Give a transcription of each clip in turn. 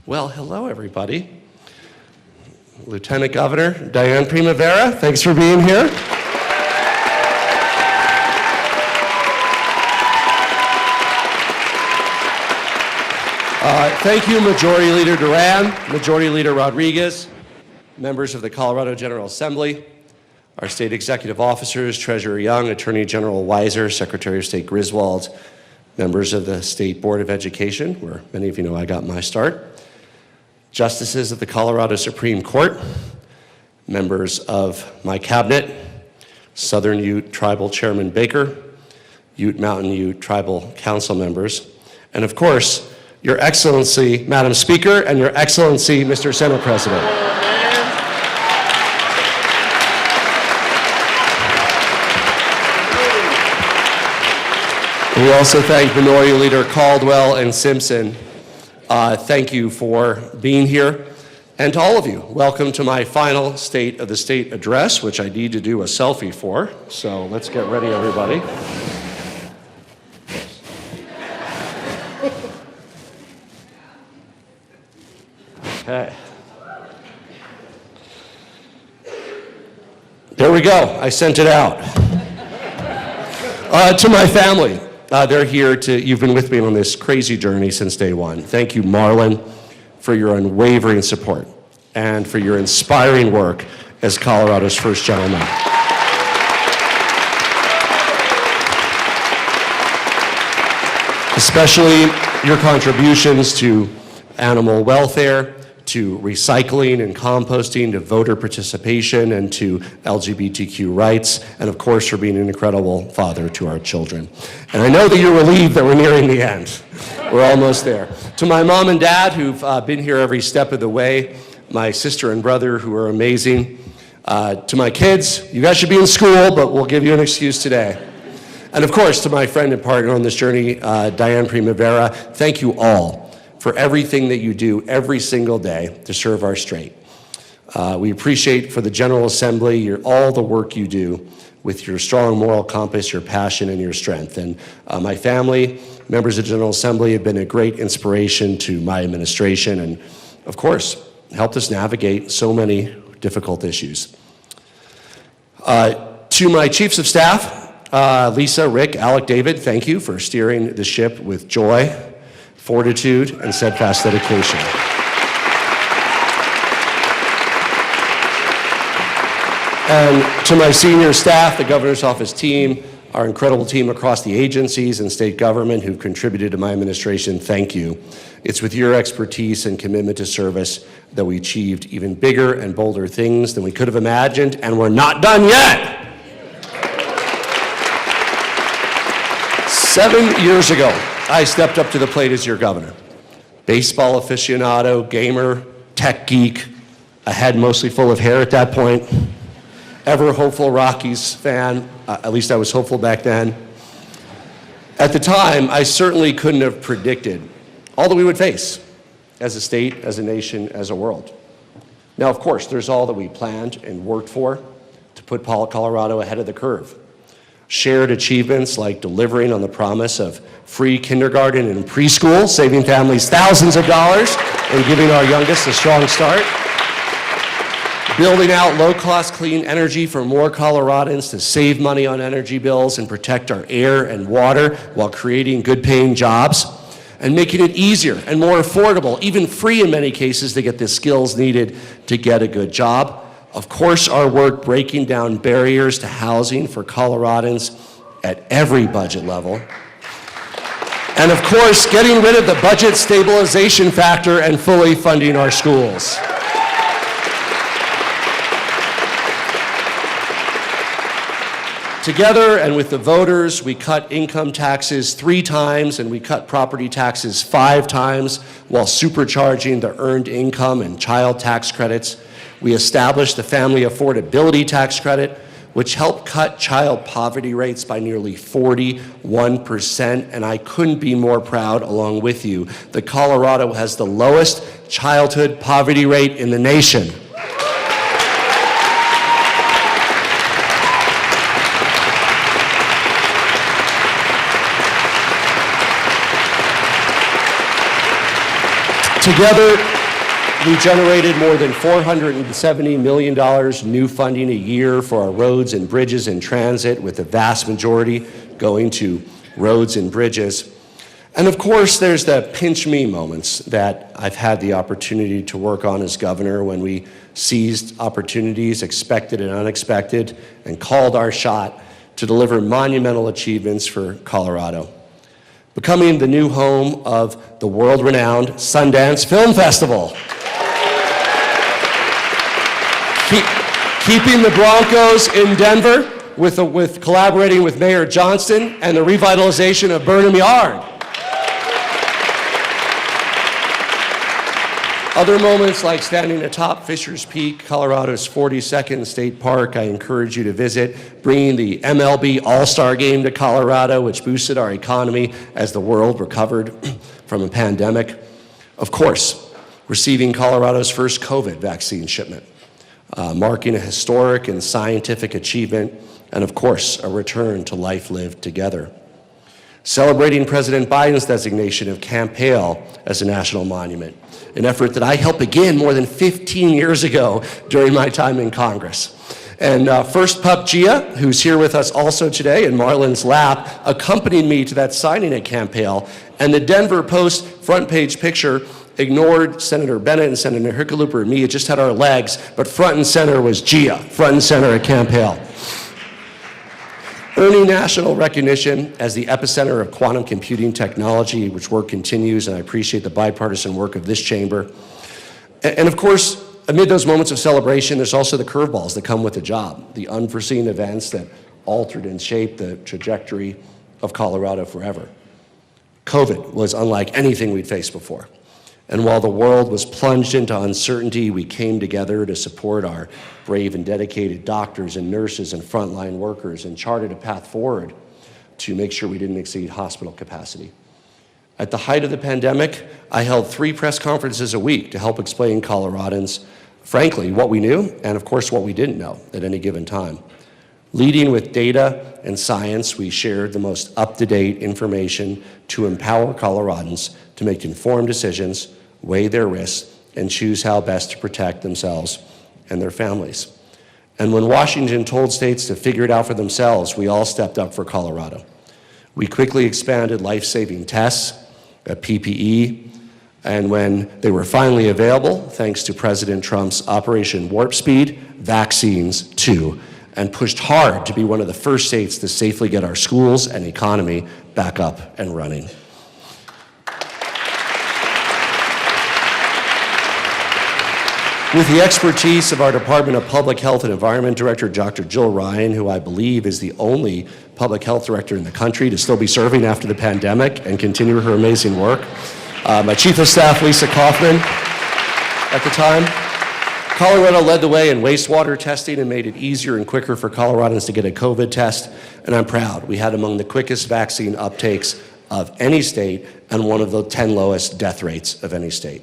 Well, hello, everybody. Lieutenant Governor Diane Primavera, thanks for being here. Thank you, Majority Leader Duran, Majority Leader Rodriguez, members of the Colorado General Assembly, our state executive officers, Treasurer Young, Attorney General Weiser, Secretary of State Griswold, members of the State Board of Education, where many of you know I got my start, justices of the Colorado Supreme Court, members of my cabinet, Southern Ute Tribal Chairman Baker, Ute Mountain Ute Tribal Council members, and of course, Your Excellency, Madam Speaker, and Your Excellency, Mr. Senate President. We also thank Minority Leader Caldwell and Simpson. Thank you for being here. And to all of you, welcome to my final State of the State address, which I need to do a selfie for. So let's get ready, everybody. Okay. There we go. I sent it out. To my family. They're here you've been with me on this crazy journey since day one. Thank you, Marlon, for your unwavering support and for your inspiring work as Colorado's first gentleman. Especially your contributions to animal welfare, to recycling and composting, to voter participation, and to LGBTQ rights, and of course for being an incredible father to our children. And I know that you're relieved that we're nearing the end. We're almost there. To my mom and dad who've been here every step of the way, my sister and brother who are amazing, to my kids, you guys should be in school, but we'll give you an excuse today. And of course, to my friend and partner on this journey, Diane Primavera, thank you all for everything that you do every single day to serve our state. We appreciate for the General Assembly all the work you do with your strong moral compass, your passion, and your strength. And my family, members of the General Assembly, have been a great inspiration to my administration and, of course, helped us navigate so many difficult issues. To my chiefs of staff, Lisa, Rick, Alec, David, thank you for steering the ship with joy, fortitude, and steadfast dedication. And to my senior staff, the governor's office team, our incredible team across the agencies and state government who've contributed to my administration, thank you. It's with your expertise and commitment to service that we achieved even bigger and bolder things than we could have imagined, and we're not done yet. 7 years ago, I stepped up to the plate as your governor. Baseball aficionado, gamer, tech geek, a head mostly full of hair at that point, ever hopeful Rockies fan, at least I was hopeful back then. At the time, I certainly couldn't have predicted all that we would face as a state, as a nation, as a world. Now, of course, there's all that we planned and worked for to put Colorado ahead of the curve. Shared achievements like delivering on the promise of free kindergarten and preschool, saving families thousands of dollars and giving our youngest a strong start. Building out low-cost clean energy for more Coloradans to save money on energy bills and protect our air and water while creating good-paying jobs. And making it easier and more affordable, even free in many cases, to get the skills needed to get a good job. Of course, our work breaking down barriers to housing for Coloradans at every budget level. And of course, getting rid of the budget stabilization factor and fully funding our schools. Together and with the voters, we cut income taxes 3 times and we cut property taxes 5 times while supercharging the earned income and child tax credits. We established the Family Affordability Tax Credit, which helped cut child poverty rates by nearly 41%, and I couldn't be more proud along with you that Colorado has the lowest childhood poverty rate in the nation. Together, we generated more than $470 million new funding a year for our roads and bridges and transit, with the vast majority going to roads and bridges. And of course, there's the pinch me moments that I've had the opportunity to work on as governor, when we seized opportunities, expected and unexpected, and called our shot to deliver monumental achievements for Colorado. Becoming the new home of the world-renowned Sundance Film Festival. Keeping the Broncos in Denver, with collaborating with Mayor Johnston, and the revitalization of Burnham Yard. Other moments, like standing atop Fisher's Peak, Colorado's 42nd state park, I encourage you to visit, bringing the MLB All-Star Game to Colorado, which boosted our economy as the world recovered from a pandemic. Of course, receiving Colorado's first COVID vaccine shipment, marking a historic and scientific achievement, and of course, a return to life lived together. Celebrating President Biden's designation of Camp Hale as a national monument, an effort that I helped begin more than 15 years ago during my time in Congress. And first pup Gia, who's here with us also today in Marlon's lap, accompanied me to that signing at Camp Hale. And the Denver Post front page picture ignored Senator Bennett and Senator Hickenlooper and me. It just had our legs, but front and center was Gia, front and center at Camp Hale. Earning national recognition as the epicenter of quantum computing technology, which work continues, and I appreciate the bipartisan work of this chamber. And of course, amid those moments of celebration, there's also the curveballs that come with the job, the unforeseen events that altered and shaped the trajectory of Colorado forever. COVID was unlike anything we'd faced before. And while the world was plunged into uncertainty, we came together to support our brave and dedicated doctors and nurses and frontline workers, and charted a path forward to make sure we didn't exceed hospital capacity. At the height of the pandemic, I held 3 press conferences a week to help explain Coloradans, frankly, what we knew and of course what we didn't know at any given time. Leading with data and science, we shared the most up-to-date information to empower Coloradans to make informed decisions, weigh their risks, and choose how best to protect themselves and their families. And when Washington told states to figure it out for themselves, we all stepped up for Colorado. We quickly expanded life-saving tests, PPE, and when they were finally available, thanks to President Trump's Operation Warp Speed, vaccines too, and pushed hard to be one of the first states to safely get our schools and economy back up and running. With the expertise of our Department of Public Health and Environment Director, Dr. Jill Ryan, who I believe is the only public health director in the country to still be serving after the pandemic and continue her amazing work. My Chief of Staff, Lisa Kaufman, at the time. Colorado led the way in wastewater testing and made it easier and quicker for Coloradans to get a COVID test, and I'm proud. We had among the quickest vaccine uptakes of any state and one of the 10 lowest death rates of any state.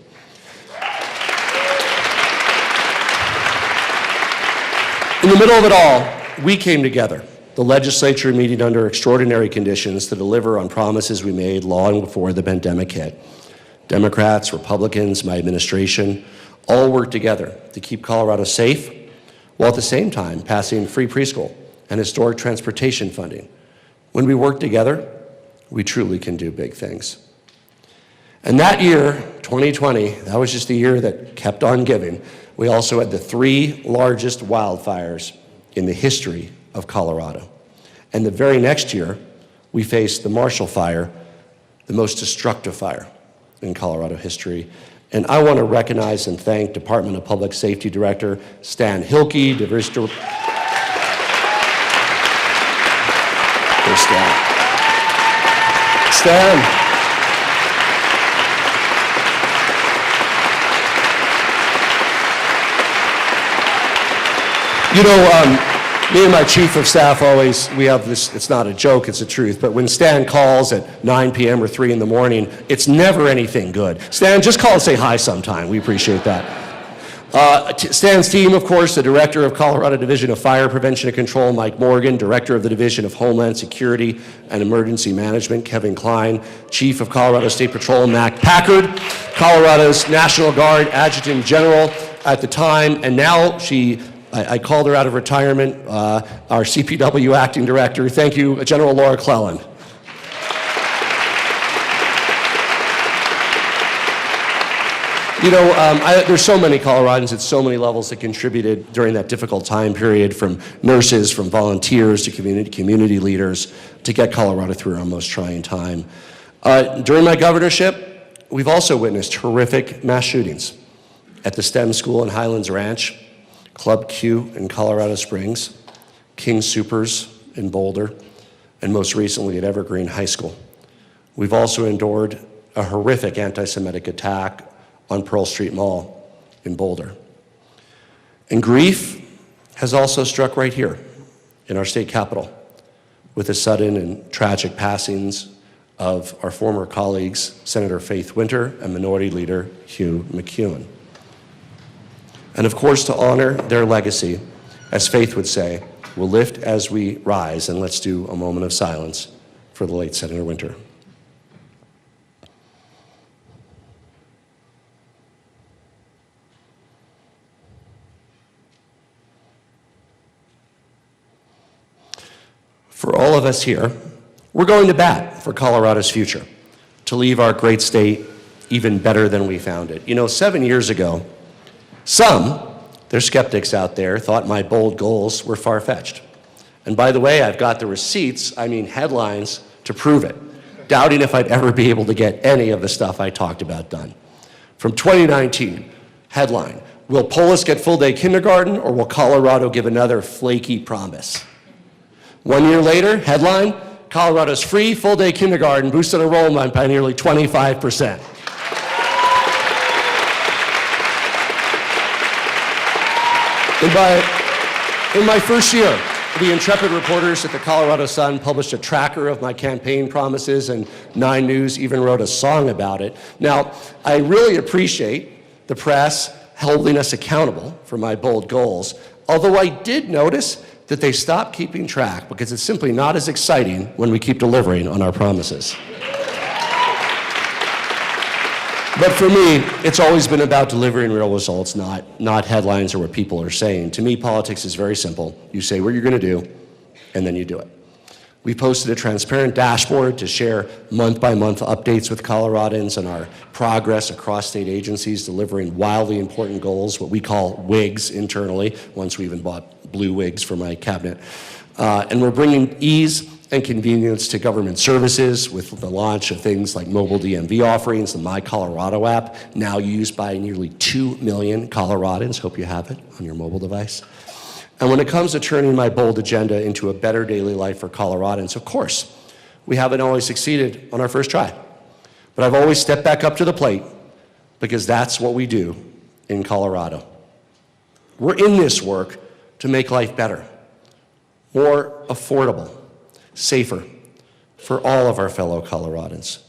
In the middle of it all, we came together, the legislature meeting under extraordinary conditions to deliver on promises we made long before the pandemic hit. Democrats, Republicans, my administration, all worked together to keep Colorado safe, while at the same time passing free preschool and historic transportation funding. When we work together, we truly can do big things. And that year, 2020, that was just the year that kept on giving. We also had the 3 largest wildfires in the history of Colorado. And the very next year, we faced the Marshall Fire, the most destructive fire in Colorado history. And I want to recognize and thank Department of Public Safety Director Stan Hilke, There's Stan. You know, me and my chief of staff always, we have this, it's not a joke, it's the truth, but when Stan calls at 9 p.m. or 3 in the morning, it's never anything good. Stan, just call and say hi sometime. We appreciate that. Stan's team, of course, the Director of Colorado Division of Fire Prevention and Control, Mike Morgan, Director of the Division of Homeland Security and Emergency Management, Kevin Klein, Chief of Colorado State Patrol, Mac Packard, Colorado's National Guard Adjutant General at the time, and now I called her out of retirement, our CPW Acting Director. Thank you, General Laura Clellan. You know, there's so many Coloradans at so many levels that contributed during that difficult time period, from nurses, from volunteers to community leaders, to get Colorado through our most trying time. During my governorship, we've also witnessed horrific mass shootings at the STEM School in Highlands Ranch, Club Q in Colorado Springs, King Soopers in Boulder, and most recently at Evergreen High School. We've also endured a horrific anti-Semitic attack on Pearl Street Mall in Boulder. And grief has also struck right here in our state capital with the sudden and tragic passings of our former colleagues, Senator Faith Winter and Minority Leader Hugh McEwen. And of course, to honor their legacy, as Faith would say, we'll lift as we rise, and let's do a moment of silence for the late Senator Winter. For all of us here, we're going to bat for Colorado's future, to leave our great state even better than we found it. You know, 7 years ago, there's skeptics out there, thought my bold goals were far-fetched. And by the way, I've got the receipts, headlines, to prove it, doubting if I'd ever be able to get any of the stuff I talked about done. From 2019, headline, will Polis get full-day kindergarten, or will Colorado give another flaky promise? 1 year later, headline, Colorado's free full-day kindergarten boosted enrollment by nearly 25%. In my first year, the intrepid reporters at the Colorado Sun published a tracker of my campaign promises, and 9 News even wrote a song about it. Now, I really appreciate the press holding us accountable for my bold goals, although I did notice that they stopped keeping track because it's simply not as exciting when we keep delivering on our promises. But for me, it's always been about delivering real results, not headlines or what people are saying. To me, politics is very simple. You say what you're going to do, and then you do it. We posted a transparent dashboard to share month-by-month updates with Coloradans on our progress across state agencies delivering wildly important goals, what we call WIGs internally. Once we even bought blue wigs for my cabinet. And we're bringing ease and convenience to government services with the launch of things like mobile DMV offerings, the My Colorado app, now used by nearly 2 million Coloradans. Hope you have it on your mobile device. And when it comes to turning my bold agenda into a better daily life for Coloradans, of course, we haven't always succeeded on our first try. But I've always stepped back up to the plate because that's what we do in Colorado. We're in this work to make life better, more affordable, safer for all of our fellow Coloradans.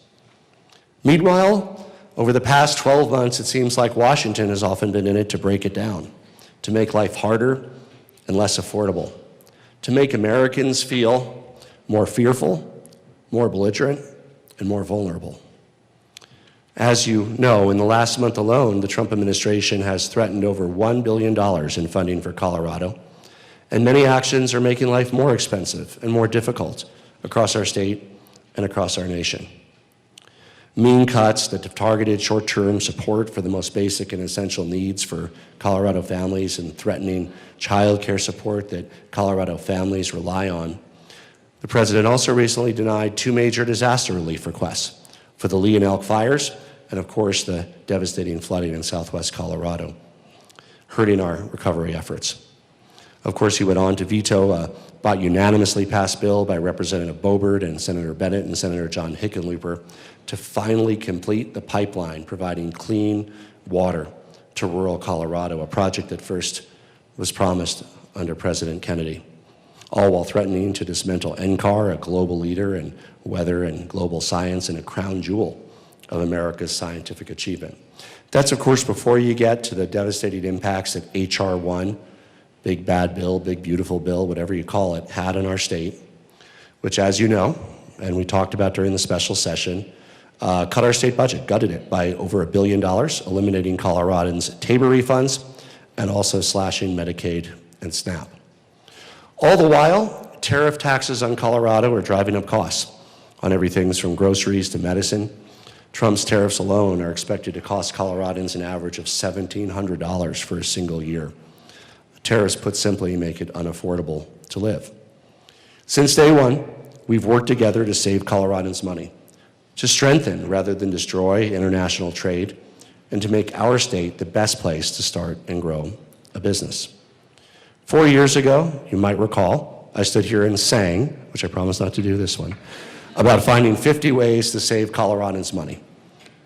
Meanwhile, over the past 12 months, it seems like Washington has often been in it to break it down, to make life harder and less affordable, to make Americans feel more fearful, more belligerent, and more vulnerable. As you know, in the last month alone, the Trump administration has threatened over $1 billion in funding for Colorado, and many actions are making life more expensive and more difficult across our state and across our nation. Mean cuts that have targeted short-term support for the most basic and essential needs for Colorado families and threatening child care support that Colorado families rely on. The president also recently denied 2 major disaster relief requests for the Lee and Elk fires and, of course, the devastating flooding in southwest Colorado, hurting our recovery efforts. Of course, he went on to veto a unanimously passed bill by Representative Boebert and Senator Bennett and Senator John Hickenlooper to finally complete the pipeline providing clean water to rural Colorado, a project that first was promised under President Kennedy, all while threatening to dismantle NCAR, a global leader in weather and global science and a crown jewel of America's scientific achievement. That's, of course, before you get to the devastating impacts that H.R. 1, big bad bill, big beautiful bill, whatever you call it, had in our state, which, as you know, and we talked about during the special session, cut our state budget, gutted it by over $1 billion, eliminating Coloradans' TABOR refunds and also slashing Medicaid and SNAP. All the while, tariff taxes on Colorado are driving up costs on everything from groceries to medicine. Trump's tariffs alone are expected to cost Coloradans an average of $1,700 for a single year. Tariffs, put simply, make it unaffordable to live. Since day one, we've worked together to save Coloradans money, to strengthen rather than destroy international trade, and to make our state the best place to start and grow a business. 4 years ago, you might recall, I stood here and sang, which I promise not to do this one, about finding 50 ways to save Coloradans money.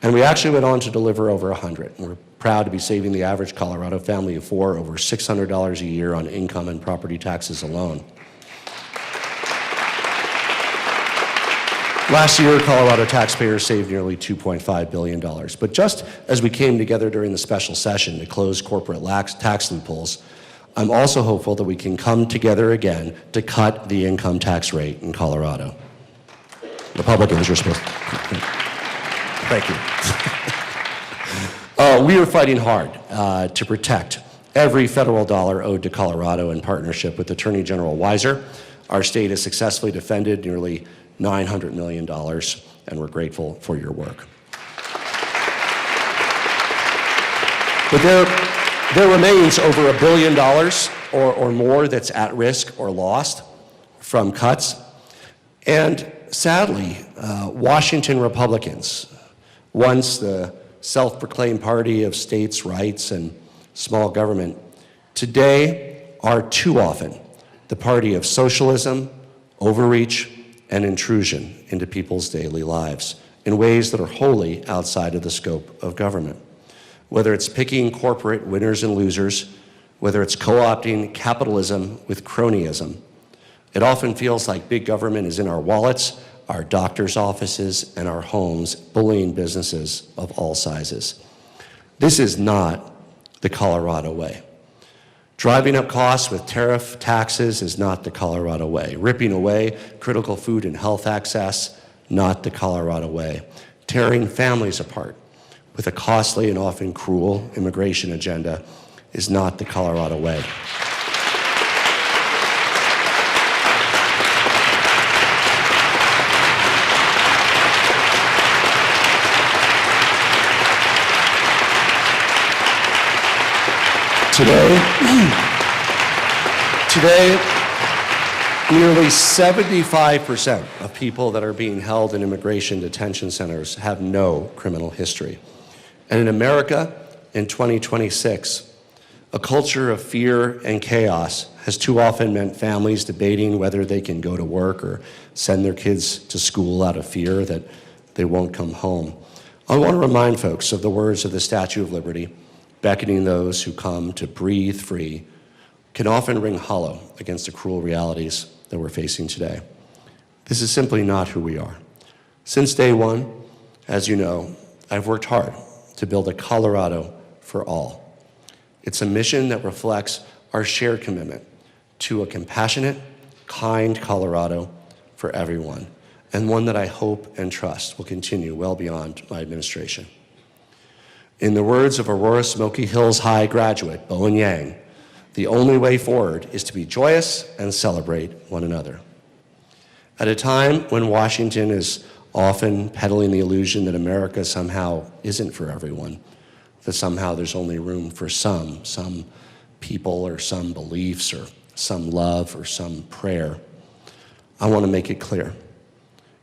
And we actually went on to deliver over 100. And we're proud to be saving the average Colorado family of four over $600 a year on income and property taxes alone. Last year, Colorado taxpayers saved nearly $2.5 billion. But just as we came together during the special session to close corporate tax loopholes, I'm also hopeful that we can come together again to cut the income tax rate in Colorado. Republicans, you're supposed to. Thank you. We are fighting hard to protect every federal dollar owed to Colorado in partnership with Attorney General Weiser. Our state has successfully defended nearly $900 million, and we're grateful for your work. But there remains over $1 billion or more that's at risk or lost from cuts. And sadly, Washington Republicans, once the self-proclaimed party of states' rights and small government, today are too often the party of socialism, overreach, and intrusion into people's daily lives in ways that are wholly outside of the scope of government. Whether it's picking corporate winners and losers, whether it's co-opting capitalism with cronyism, it often feels like big government is in our wallets, our doctor's offices, and our homes, bullying businesses of all sizes. This is not the Colorado way. Driving up costs with tariff taxes is not the Colorado way. Ripping away critical food and health access, not the Colorado way. Tearing families apart with a costly and often cruel immigration agenda is not the Colorado way. Today, nearly 75% of people that are being held in immigration detention centers have no criminal history. And in America, in 2026, a culture of fear and chaos has too often meant families debating whether they can go to work or send their kids to school out of fear that they won't come home. I want to remind folks of the words of the Statue of Liberty, beckoning those who come to breathe free, can often ring hollow against the cruel realities that we're facing today. This is simply not who we are. Since day one, as you know, I've worked hard to build a Colorado for all. It's a mission that reflects our shared commitment to a compassionate, kind Colorado for everyone, and one that I hope and trust will continue well beyond my administration. In the words of Aurora Smoky Hills High graduate Bowen Yang, the only way forward is to be joyous and celebrate one another. At a time when Washington is often peddling the illusion that America somehow isn't for everyone, that somehow there's only room for some people or some beliefs or some love or some prayer, I want to make it clear.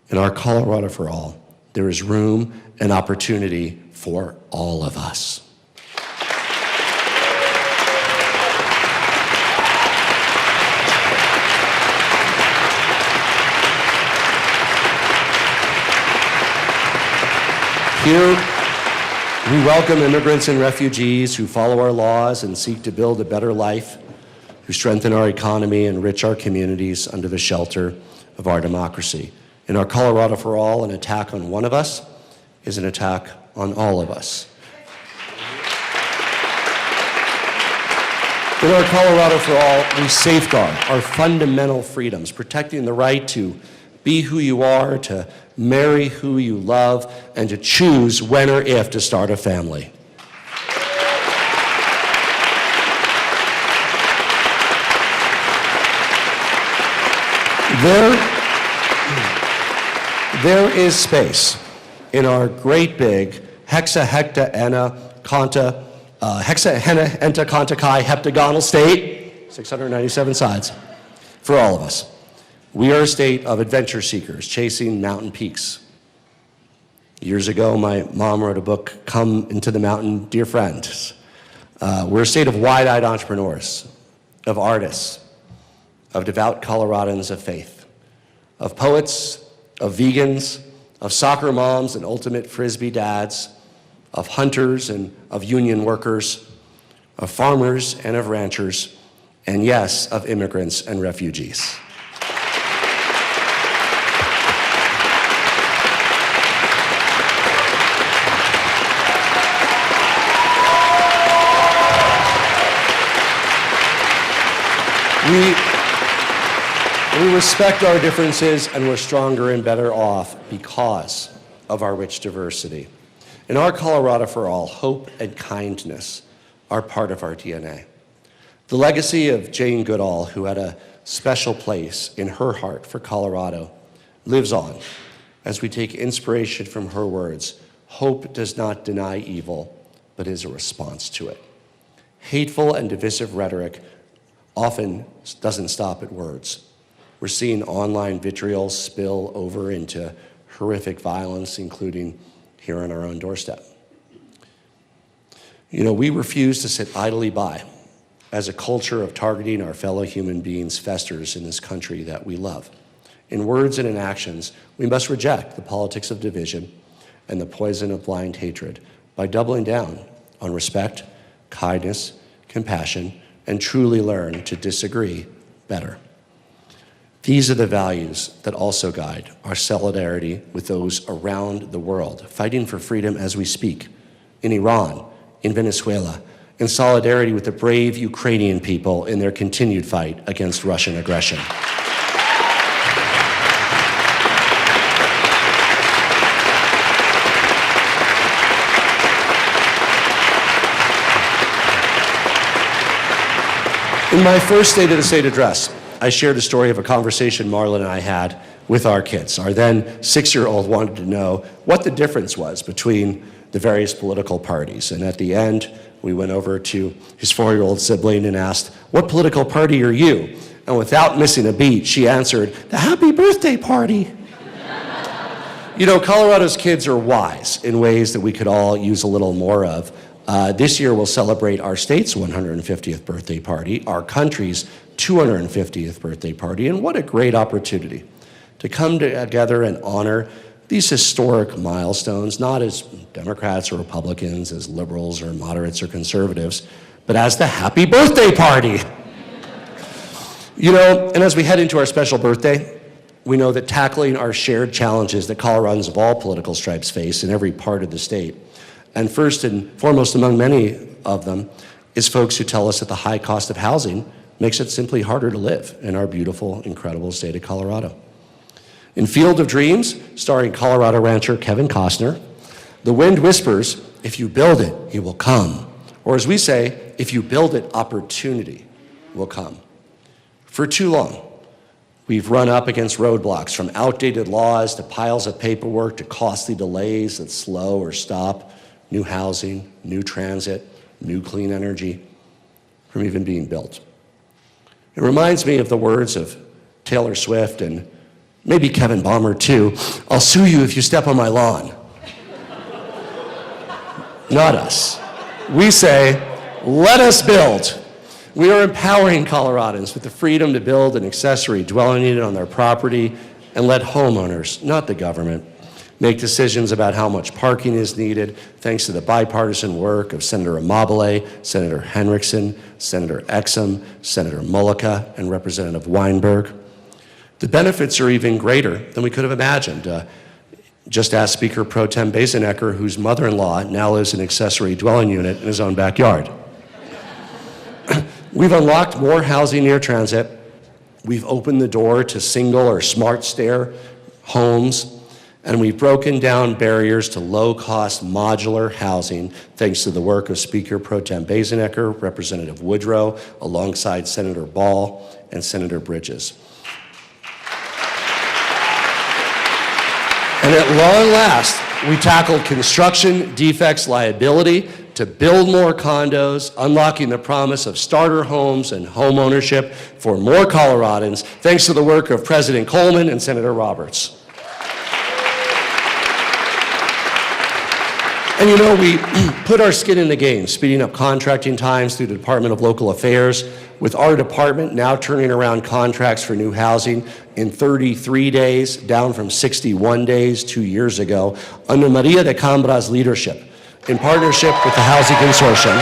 In our Colorado for All, there is room and opportunity for all of us. Here, we welcome immigrants and refugees who follow our laws and seek to build a better life, who strengthen our economy and enrich our communities under the shelter of our democracy. In our Colorado for All, an attack on one of us is an attack on all of us. In our Colorado for All, we safeguard our fundamental freedoms, protecting the right to be who you are, to marry who you love, and to choose when or if to start a family. There is space in our great big hexahenna-enta-conta-chi heptagonal state, 697 sides, for all of us. We are a state of adventure seekers chasing mountain peaks. Years ago, my mom wrote a book, Come Into the Mountain, Dear Friends. We're a state of wide-eyed entrepreneurs, of artists, of devout Coloradans of faith, of poets, of vegans, of soccer moms and ultimate Frisbee dads, of hunters and of union workers, of farmers and of ranchers, and yes, of immigrants and refugees. We respect our differences, and we're stronger and better off because of our rich diversity. In our Colorado for All, hope and kindness are part of our DNA. The legacy of Jane Goodall, who had a special place in her heart for Colorado, lives on as we take inspiration from her words. Hope does not deny evil, but is a response to it. Hateful and divisive rhetoric often doesn't stop at words. We're seeing online vitriol spill over into horrific violence, including here on our own doorstep. You know, we refuse to sit idly by as a culture of targeting our fellow human beings festers in this country that we love. In words and in actions, we must reject the politics of division and the poison of blind hatred by doubling down on respect, kindness, compassion, and truly learn to disagree better. These are the values that also guide our solidarity with those around the world, fighting for freedom as we speak, in Iran, in Venezuela, in solidarity with the brave Ukrainian people in their continued fight against Russian aggression. In my first State of the State address, I shared a story of a conversation Marlon and I had with our kids. Our then 6-year-old wanted to know what the difference was between the various political parties. And at the end, we went over to his 4-year-old sibling and asked, "What political party are you?" And without missing a beat, she answered, "The Happy Birthday Party." You know, Colorado's kids are wise in ways that we could all use a little more of. This year we'll celebrate our state's 150th birthday party, our country's 250th birthday party, and what a great opportunity to come together and honor these historic milestones, not as Democrats or Republicans, as liberals or moderates or conservatives, but as the Happy Birthday Party. You know, and as we head into our special birthday, we know that tackling our shared challenges that Coloradans of all political stripes face in every part of the state, and first and foremost among many of them, is folks who tell us that the high cost of housing makes it simply harder to live in our beautiful, incredible state of Colorado. In Field of Dreams, starring Colorado rancher Kevin Costner, the wind whispers, "If you build it, it will come." Or as we say, "If you build it, opportunity will come." For too long, we've run up against roadblocks, from outdated laws to piles of paperwork to costly delays that slow or stop new housing, new transit, new clean energy from even being built. It reminds me of the words of Taylor Swift and maybe Kevin Balmer too. "I'll sue you if you step on my lawn." Not us. We say, let us build. We are empowering Coloradans with the freedom to build an accessory dwelling unit on their property and let homeowners, not the government, make decisions about how much parking is needed, thanks to the bipartisan work of Senator Amabile, Senator Henriksen, Senator Exum, Senator Mullica, and Representative Weinberg. The benefits are even greater than we could have imagined. Just ask Speaker Pro Tem Basenecker, whose mother-in-law now lives in an accessory dwelling unit in his own backyard. We've unlocked more housing near transit. We've opened the door to single or smart stair homes, and we've broken down barriers to low-cost modular housing thanks to the work of Speaker Pro Tem Basenecker, Representative Woodrow, alongside Senator Ball and Senator Bridges. And at long last, we tackled construction defects liability to build more condos, unlocking the promise of starter homes and home ownership for more Coloradans, thanks to the work of President Coleman and Senator Roberts. And you know, we put our skin in the game, speeding up contracting times through the Department of Local Affairs, with our department now turning around contracts for new housing in 33 days, down from 61 days 2 years ago, under Maria de Cambra's leadership, in partnership with the Housing Consortium.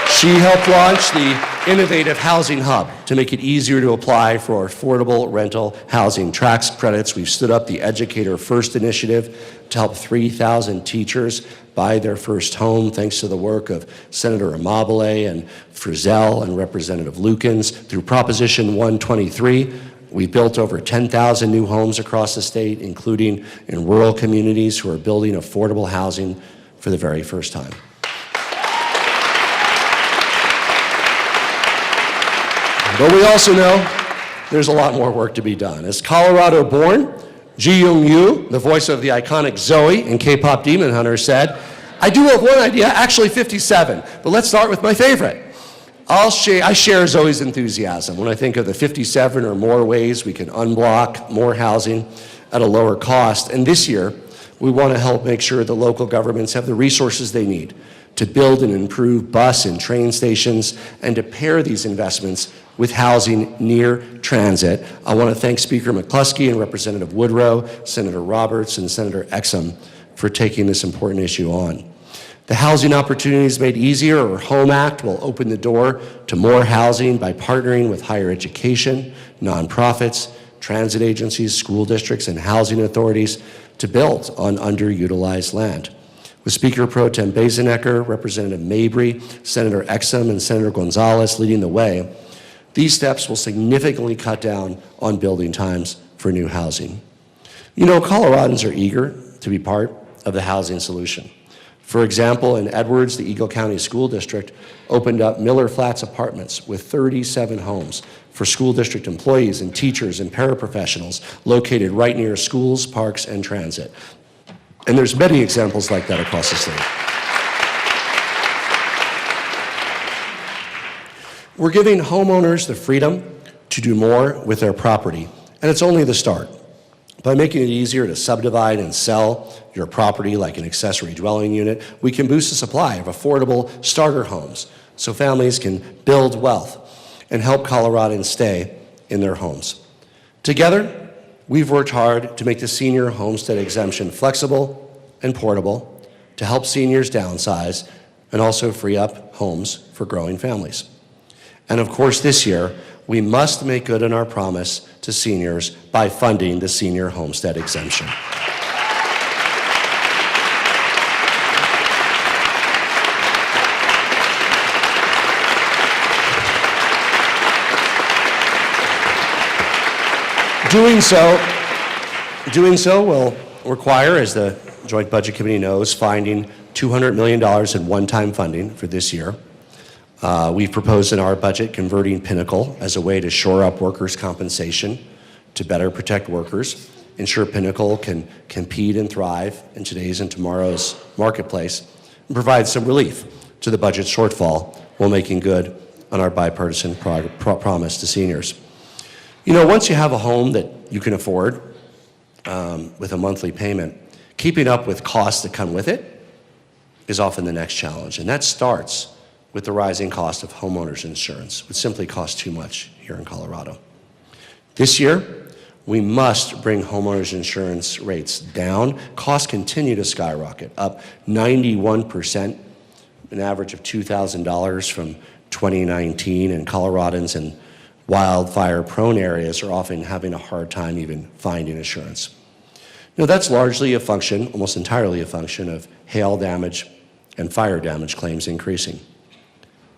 She helped launch the Innovative Housing Hub to make it easier to apply for affordable rental housing tax credits. We've stood up the Educator First initiative to help 3,000 teachers buy their first home, thanks to the work of Senator Amabile and Frizzell and Representative Lukens. Through Proposition 123, we built over 10,000 new homes across the state, including in rural communities who are building affordable housing for the very first time. But we also know there's a lot more work to be done. As Colorado-born, Ji Young-yu, the voice of the iconic Zoe in K-pop Demon Hunter, said, "I do have one idea, actually 57, but let's start with my favorite." I share Zoe's enthusiasm when I think of the 57 or more ways we can unblock more housing at a lower cost. And this year, we want to help make sure the local governments have the resources they need to build and improve bus and train stations and to pair these investments with housing near transit. I want to thank Speaker McCluskey and Representative Woodrow, Senator Roberts, and Senator Exum for taking this important issue on. The Housing Opportunities Made Easier, or HOME Act, will open the door to more housing by partnering with higher education, nonprofits, transit agencies, school districts, and housing authorities to build on underutilized land. With Speaker Pro Tem Basenecker, Representative Mabry, Senator Exum, and Senator Gonzalez leading the way, these steps will significantly cut down on building times for new housing. You know, Coloradans are eager to be part of the housing solution. For example, in Edwards, the Eagle County School District opened up Miller Flats Apartments with 37 homes for school district employees and teachers and paraprofessionals located right near schools, parks, and transit. And there's many examples like that across the state. We're giving homeowners the freedom to do more with their property, and it's only the start. By making it easier to subdivide and sell your property like an accessory dwelling unit, we can boost the supply of affordable starter homes so families can build wealth and help Coloradans stay in their homes. Together, we've worked hard to make the senior homestead exemption flexible and portable to help seniors downsize and also free up homes for growing families. And of course, this year, we must make good on our promise to seniors by funding the senior homestead exemption. Doing so will require, as the Joint Budget Committee knows, finding $200 million in one-time funding for this year. We've proposed in our budget converting Pinnacle as a way to shore up workers' compensation to better protect workers, ensure Pinnacle can compete and thrive in today's and tomorrow's marketplace, and provide some relief to the budget shortfall while making good on our bipartisan promise to seniors. You know, once you have a home that you can afford with a monthly payment, keeping up with costs that come with it is often the next challenge, and that starts with the rising cost of homeowners insurance, which simply costs too much here in Colorado. This year, we must bring homeowners insurance rates down. Costs continue to skyrocket, up 91%, an average of $2,000 from 2019, and Coloradans and wildfire-prone areas are often having a hard time even finding insurance. Now, that's largely a function, almost entirely a function, of hail damage and fire damage claims increasing.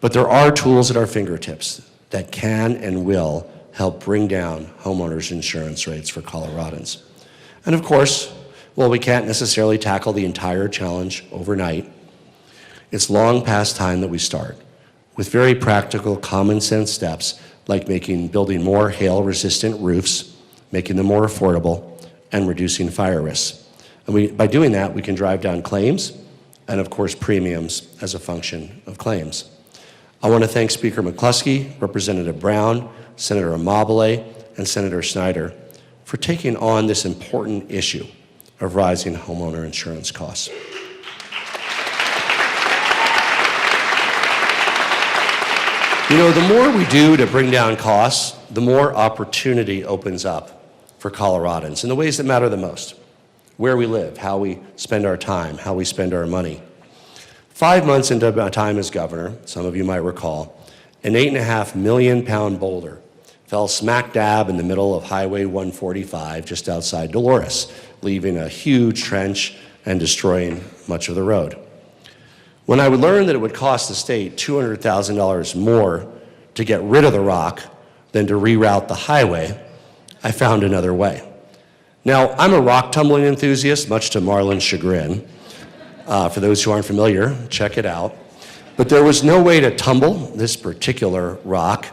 But there are tools at our fingertips that can and will help bring down homeowners' insurance rates for Coloradans. And of course, while we can't necessarily tackle the entire challenge overnight, it's long past time that we start with very practical, common sense steps like building more hail-resistant roofs, making them more affordable, and reducing fire risks. And by doing that, we can drive down claims and, of course, premiums as a function of claims. I want to thank Speaker McCluskey, Representative Brown, Senator Amabile, and Senator Snyder for taking on this important issue of rising homeowner insurance costs. You know, the more we do to bring down costs, the more opportunity opens up for Coloradans in the ways that matter the most: where we live, how we spend our time, how we spend our money. 5 months into my time as governor, some of you might recall, an 8.5 million pound boulder fell smack dab in the middle of Highway 145 just outside Dolores, leaving a huge trench and destroying much of the road. When I would learn that it would cost the state $200,000 more to get rid of the rock than to reroute the highway, I found another way. Now, I'm a rock tumbling enthusiast, much to Marlon's chagrin. For those who aren't familiar, check it out. But there was no way to tumble this particular rock,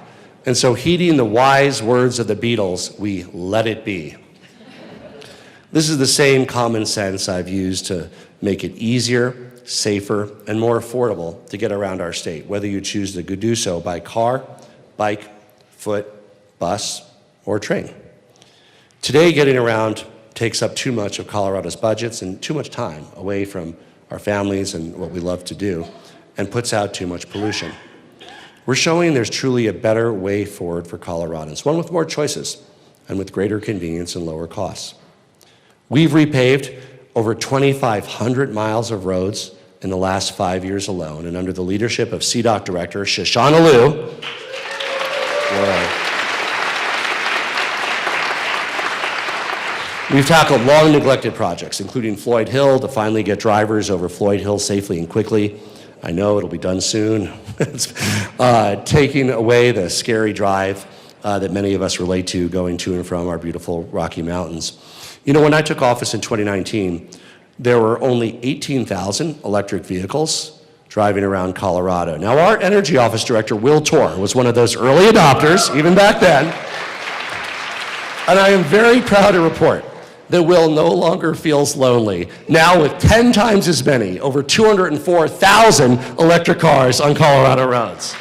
and so heeding the wise words of the Beatles, we let it be. This is the same common sense I've used to make it easier, safer, and more affordable to get around our state, whether you choose to do so by car, bike, foot, bus, or train. Today, getting around takes up too much of Colorado's budgets and too much time away from our families and what we love to do, and puts out too much pollution. We're showing there's truly a better way forward for Coloradans, one with more choices and with greater convenience and lower costs. We've repaved over 2,500 miles of roads in the last 5 years alone, and under the leadership of CDOT Director Shoshana Liu, we've tackled long neglected projects, including Floyd Hill, to finally get drivers over Floyd Hill safely and quickly. I know it'll be done soon. Taking away the scary drive that many of us relate to going to and from our beautiful Rocky Mountains. You know, when I took office in 2019, there were only 18,000 electric vehicles driving around Colorado. Now, our Energy Office Director, Will Torr, was one of those early adopters, even back then. And I am very proud to report that Will no longer feels lonely, now with 10 times as many, over 204,000 electric cars on Colorado roads.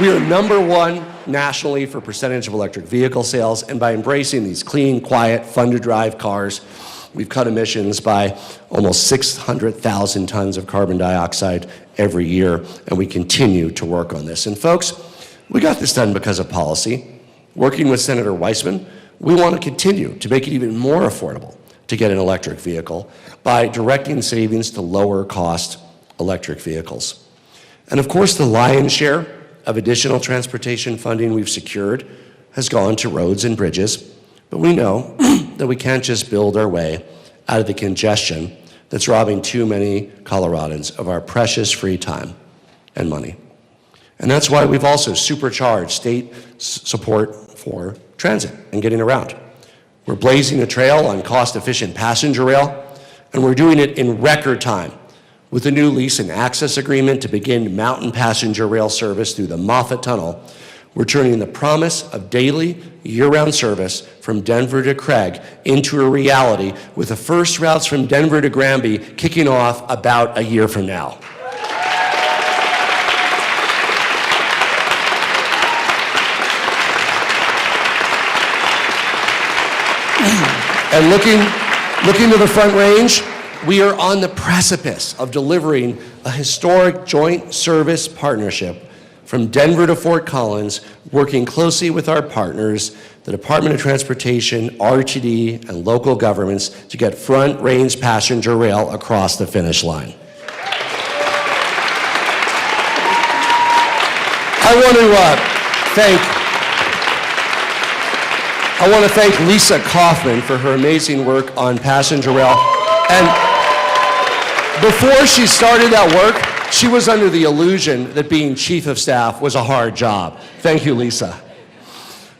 We are #1 nationally for percentage of electric vehicle sales, and by embracing these clean, quiet, fun-to-drive cars, we've cut emissions by almost 600,000 tons of carbon dioxide every year, and we continue to work on this. And folks, we got this done because of policy. Working with Senator Weissman, we want to continue to make it even more affordable to get an electric vehicle by directing savings to lower cost electric vehicles. And of course, the lion's share of additional transportation funding we've secured has gone to roads and bridges, but we know that we can't just build our way out of the congestion that's robbing too many Coloradans of our precious free time and money. And that's why we've also supercharged state support for transit and getting around. We're blazing a trail on cost-efficient passenger rail, and we're doing it in record time with a new lease and access agreement to begin mountain passenger rail service through the Moffett Tunnel. We're turning the promise of daily, year-round service from Denver to Craig into a reality, with the first routes from Denver to Granby kicking off about a year from now. And looking to the Front Range, we are on the precipice of delivering a historic joint service partnership from Denver to Fort Collins, working closely with our partners, the Department of Transportation, RTD, and local governments to get Front Range passenger rail across the finish line. I want to thank Lisa Kaufman for her amazing work on passenger rail. And before she started that work, she was under the illusion that being chief of staff was a hard job. Thank you, Lisa.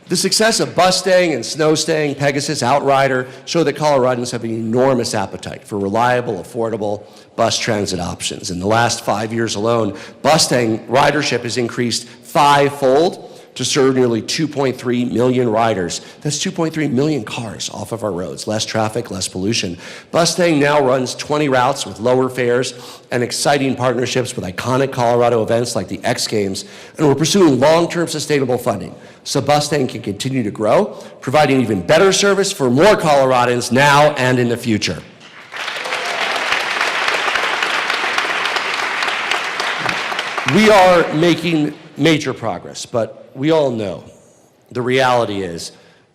The success of Bustang and Snowstang, Pegasus, Outrider show that Coloradans have an enormous appetite for reliable, affordable bus transit options. In the last 5 years alone, Bustang ridership has increased 5-fold to serve nearly 2.3 million riders. That's 2.3 million cars off of our roads. Less traffic, less pollution. Bustang now runs 20 routes with lower fares and exciting partnerships with iconic Colorado events like the X Games, and we're pursuing long-term sustainable funding so Bustang can continue to grow, providing even better service for more Coloradans now and in the future. We are making major progress, but we all know the reality is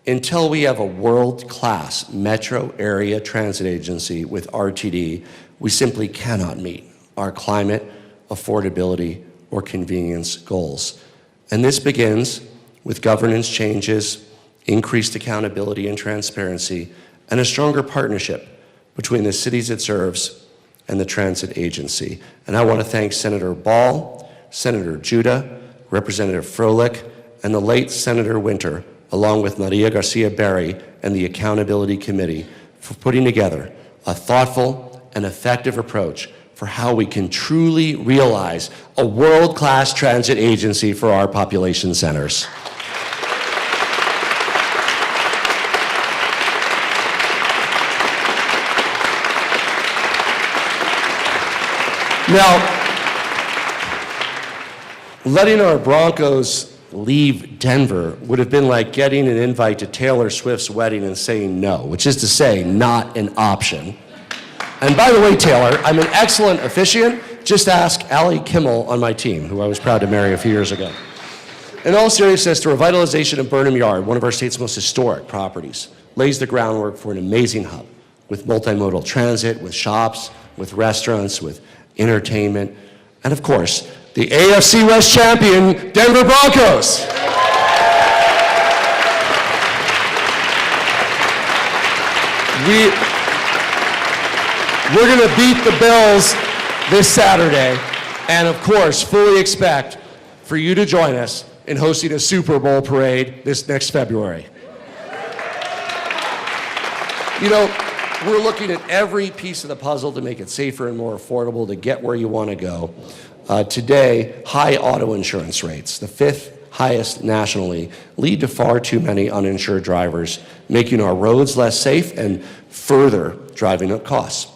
until we have a world-class metro area transit agency with RTD, we simply cannot meet our climate, affordability, or convenience goals. And this begins with governance changes, increased accountability and transparency, and a stronger partnership between the cities it serves and the transit agency. And I want to thank Senator Ball, Senator Judah, Representative Froelich, and the late Senator Winter, along with Maria Garcia Berry and the Accountability Committee, for putting together a thoughtful and effective approach for how we can truly realize a world-class transit agency for our population centers. Now, letting our Broncos leave Denver would have been like getting an invite to Taylor Swift's wedding and saying no, which is to say, not an option. And by the way, Taylor, I'm an excellent officiant. Just ask Allie Kimmel on my team, who I was proud to marry a few years ago. In all seriousness, the revitalization of Burnham Yard, one of our state's most historic properties, lays the groundwork for an amazing hub with multimodal transit, with shops, with restaurants, with entertainment, and of course, the AFC West champion, Denver Broncos. We're going to beat the Bills this Saturday, and of course, fully expect for you to join us in hosting a Super Bowl parade this next February. You know, we're looking at every piece of the puzzle to make it safer and more affordable to get where you want to go. Today, high auto insurance rates, the 5th highest nationally, lead to far too many uninsured drivers, making our roads less safe and further driving up costs.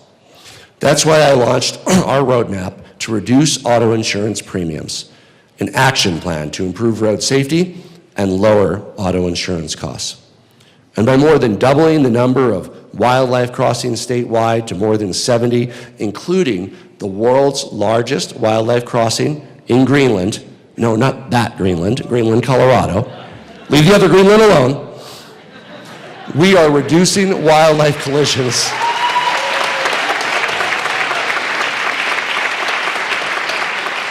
That's why I launched our roadmap to reduce auto insurance premiums, an action plan to improve road safety and lower auto insurance costs. And by more than doubling the number of wildlife crossings statewide to more than 70, including the world's largest wildlife crossing in Greenland. No, not that Greenland, Greenland, Colorado. Leave the other Greenland alone. We are reducing wildlife collisions.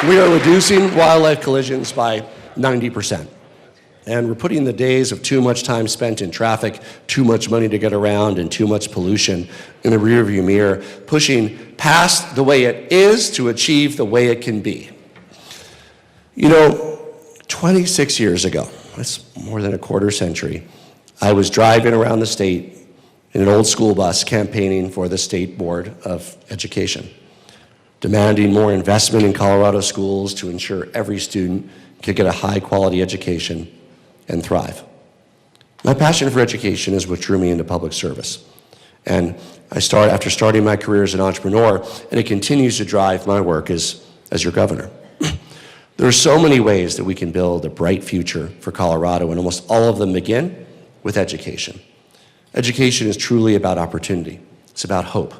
We are reducing wildlife collisions by 90%. And we're putting the days of too much time spent in traffic, too much money to get around, and too much pollution in the rearview mirror, pushing past the way it is to achieve the way it can be. You know, 26 years ago, that's more than a quarter century, I was driving around the state in an old school bus campaigning for the State Board of Education, demanding more investment in Colorado schools to ensure every student could get a high-quality education and thrive. My passion for education is what drew me into public service. And after starting my career as an entrepreneur, and it continues to drive my work as your governor. There are so many ways that we can build a bright future for Colorado, and almost all of them begin with education. Education is truly about opportunity. It's about hope.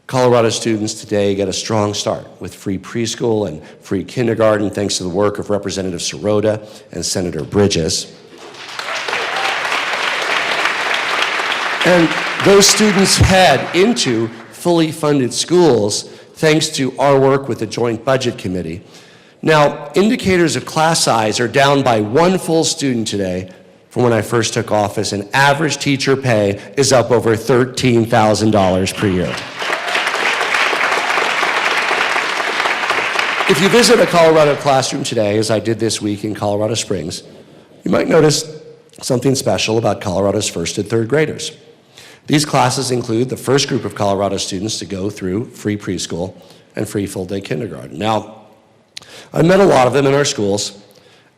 Colorado students today get a strong start with free preschool and free kindergarten thanks to the work of Representative Sirota and Senator Bridges. And those students head into fully funded schools thanks to our work with the Joint Budget Committee Now, indicators of class size are down by 1 full student today from when I first took office, and average teacher pay is up over $13,000 per year. If you visit a Colorado classroom today, as I did this week in Colorado Springs, you might notice something special about Colorado's first and third graders. These classes include the first group of Colorado students to go through free preschool and free full-day kindergarten. Now, I've met a lot of them in our schools,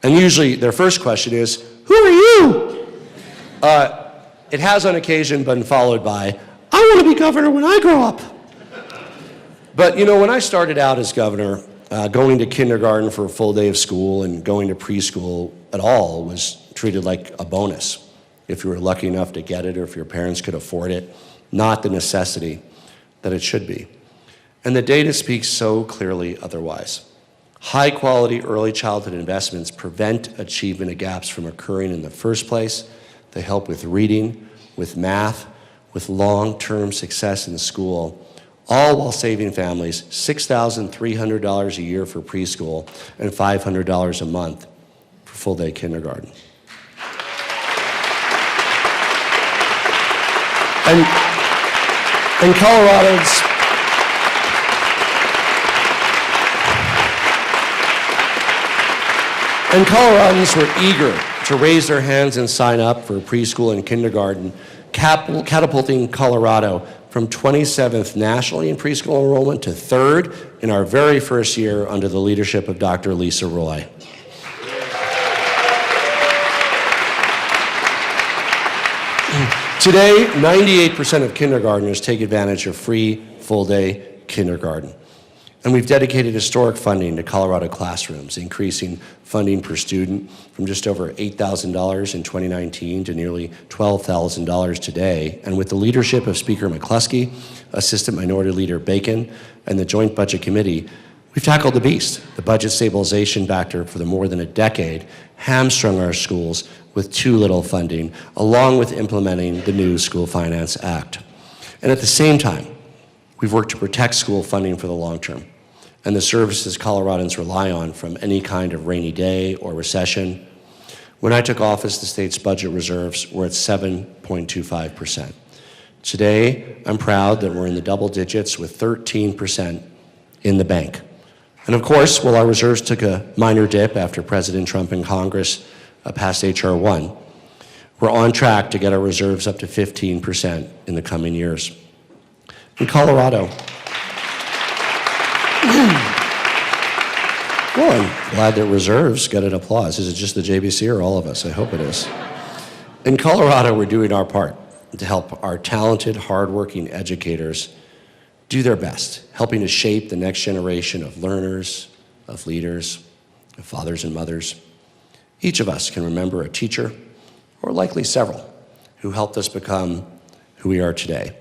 and usually their first question is, "Who are you?" It has on occasion been followed by, "I want to be governor when I grow up." But you know, when I started out as governor, going to kindergarten for a full day of school and going to preschool at all was treated like a bonus, if you were lucky enough to get it or if your parents could afford it, not the necessity that it should be. And the data speaks so clearly otherwise. High-quality early childhood investments prevent achievement gaps from occurring in the first place. They help with reading, with math, with long-term success in school, all while saving families $6,300 a year for preschool and $500 a month for full-day kindergarten. And Coloradans were eager to raise their hands and sign up for preschool and kindergarten, catapulting Colorado from 27th nationally in preschool enrollment to 3rd in our very first year under the leadership of Dr. Lisa Roy. Today, 98% of kindergartners take advantage of free full-day kindergarten. And we've dedicated historic funding to Colorado classrooms, increasing funding per student from just over $8,000 in 2019 to nearly $12,000 today. And with the leadership of Speaker McCluskey, Assistant Minority Leader Bacon, and the Joint Budget Committee, we've tackled the beast. The budget stabilization factor for the more than a decade hamstrung our schools with too little funding, along with implementing the new School Finance Act. And at the same time, we've worked to protect school funding for the long term and the services Coloradans rely on from any kind of rainy day or recession. When I took office, the state's budget reserves were at 7.25%. Today, I'm proud that we're in the double digits with 13% in the bank. And of course, while our reserves took a minor dip after President Trump and Congress passed H.R. 1, we're on track to get our reserves up to 15% in the coming years. In Colorado, well, I'm glad that reserves get an applause. Is it just the JBC or all of us? I hope it is. In Colorado, we're doing our part to help our talented, hardworking educators do their best, helping to shape the next generation of learners, of leaders, of fathers and mothers. Each of us can remember a teacher, or likely several, who helped us become who we are today.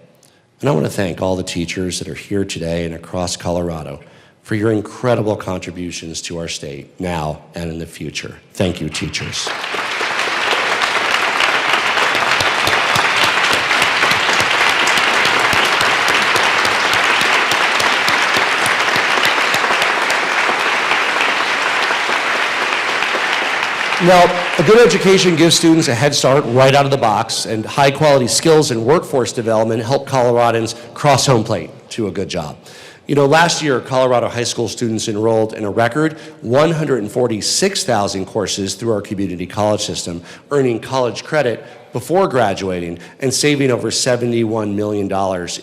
And I want to thank all the teachers that are here today and across Colorado for your incredible contributions to our state now and in the future. Thank you, teachers. Now, a good education gives students a head start right out of the box, and high-quality skills and workforce development help Coloradans cross home plate to a good job. You know, last year, Colorado high school students enrolled in a record 146,000 courses through our community college system, earning college credit before graduating and saving over $71 million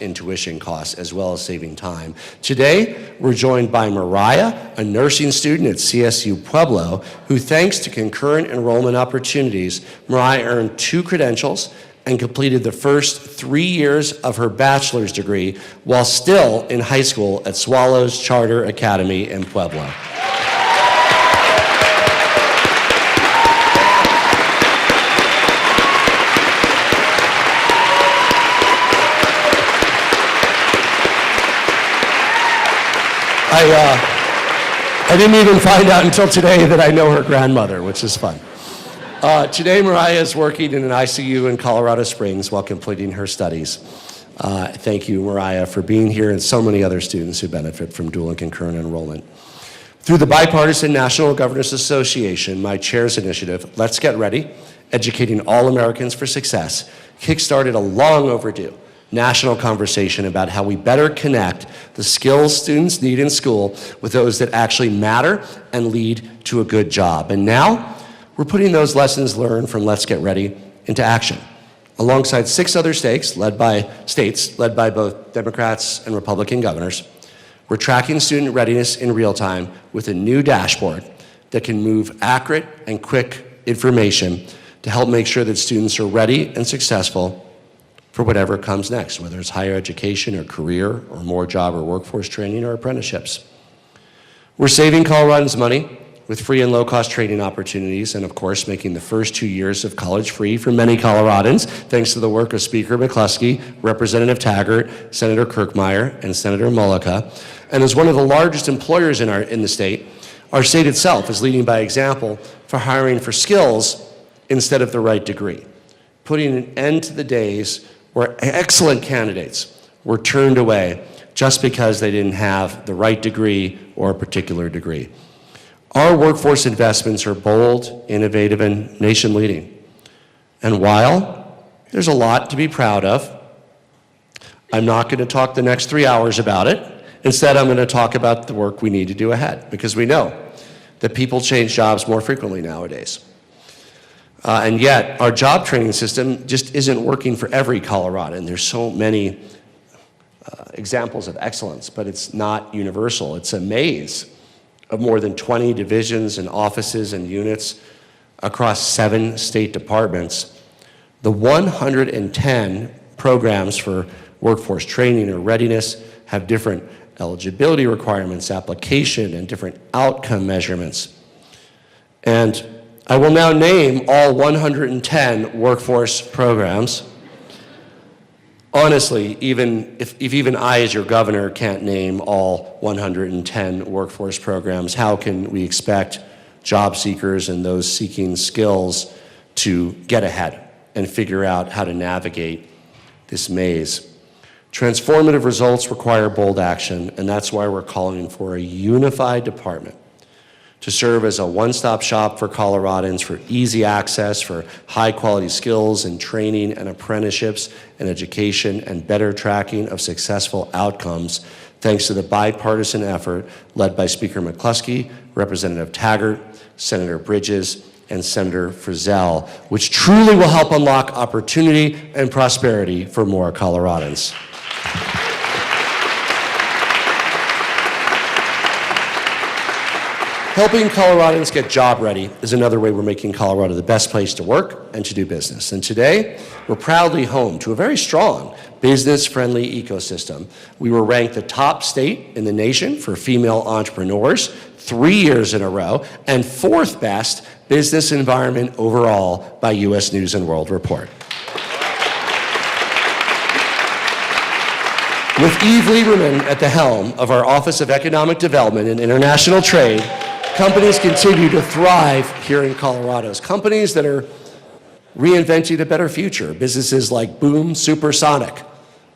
in tuition costs, as well as saving time. Today, we're joined by Mariah, a nursing student at CSU Pueblo, who, thanks to concurrent enrollment opportunities, Mariah earned 2 credentials and completed the first 3 years of her bachelor's degree while still in high school at Swallows Charter Academy in Pueblo. I didn't even find out until today that I know her grandmother, which is fun. Today, Mariah is working in an ICU in Colorado Springs while completing her studies. Thank you, Mariah, for being here, and so many other students who benefit from dual and concurrent enrollment. Through the bipartisan National Governors Association, my chair's initiative, Let's Get Ready, Educating All Americans for Success, kickstarted a long overdue national conversation about how we better connect the skills students need in school with those that actually matter and lead to a good job. And now, we're putting those lessons learned from Let's Get Ready into action. Alongside 6 other states led by both Democrats and Republican governors, we're tracking student readiness in real time with a new dashboard that can move accurate and quick information to help make sure that students are ready and successful for whatever comes next, whether it's higher education or career or more job or workforce training or apprenticeships. We're saving Coloradans money with free and low-cost training opportunities, and of course, making the first 2 years of college free for many Coloradans, thanks to the work of Speaker McCluskey, Representative Taggart, Senator Kirkmeyer, and Senator Mullica. And as one of the largest employers in the state, our state itself is leading by example for hiring for skills instead of the right degree, putting an end to the days where excellent candidates were turned away just because they didn't have the right degree or a particular degree. Our workforce investments are bold, innovative, and nation-leading. And while there's a lot to be proud of, I'm not going to talk the next 3 hours about it. Instead, I'm going to talk about the work we need to do ahead, because we know that people change jobs more frequently nowadays. And yet, our job training system just isn't working for every Coloradan. There's so many examples of excellence, but it's not universal. It's a maze of more than 20 divisions and offices and units across 7 state departments. The 110 programs for workforce training or readiness have different eligibility requirements, application, and different outcome measurements. And I will now name all 110 workforce programs. Honestly, if even I, as your governor, can't name all 110 workforce programs, how can we expect job seekers and those seeking skills to get ahead and figure out how to navigate this maze? Transformative results require bold action, and that's why we're calling for a unified department to serve as a one-stop shop for Coloradans for easy access, for high-quality skills and training and apprenticeships and education and better tracking of successful outcomes, thanks to the bipartisan effort led by Speaker McCluskey, Representative Taggart, Senator Bridges, and Senator Frizzell, which truly will help unlock opportunity and prosperity for more Coloradans. Helping Coloradans get job ready is another way we're making Colorado the best place to work and to do business. And today, we're proudly home to a very strong business-friendly ecosystem. We were ranked the top state in the nation for female entrepreneurs 3 years in a row, and 4th best business environment overall by U.S. News & World Report. With Eve Lieberman at the helm of our Office of Economic Development and International Trade, companies continue to thrive here in Colorado. Companies that are reinventing a better future. Businesses like Boom Supersonic,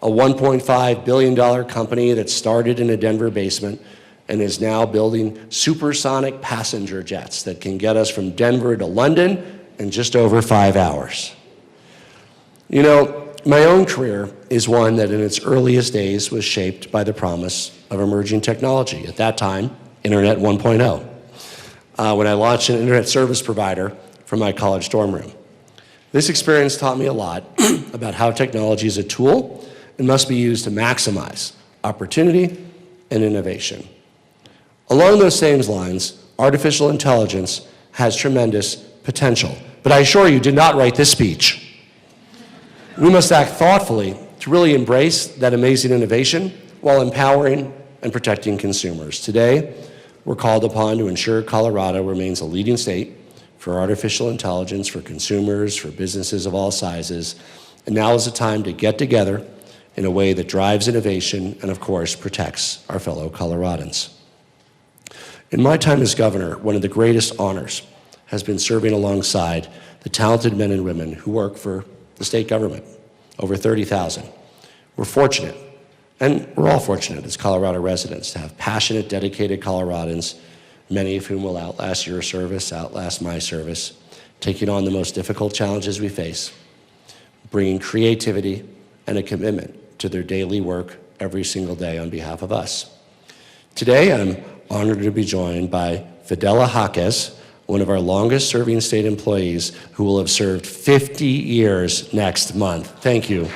a $1.5 billion company that started in a Denver basement and is now building supersonic passenger jets that can get us from Denver to London in just over 5 hours. You know, my own career is one that in its earliest days was shaped by the promise of emerging technology. At that time, Internet 1.0. When I launched an internet service provider from my college dorm room. This experience taught me a lot about how technology is a tool and must be used to maximize opportunity and innovation. Along those same lines, artificial intelligence has tremendous potential, but I assure you, did not write this speech. We must act thoughtfully to really embrace that amazing innovation while empowering and protecting consumers. Today, we're called upon to ensure Colorado remains a leading state for artificial intelligence, for consumers, for businesses of all sizes. And now is the time to get together in a way that drives innovation and, of course, protects our fellow Coloradans. In my time as governor, one of the greatest honors has been serving alongside the talented men and women who work for the state government, over 30,000. We're fortunate, and we're all fortunate as Colorado residents, to have passionate, dedicated Coloradans many of whom will outlast your service, outlast my service, taking on the most difficult challenges we face, bringing creativity and a commitment to their daily work every single day on behalf of us. Today, I'm honored to be joined by Fidela Jaques, one of our longest serving state employees who will have served 50 years next month. Thank you.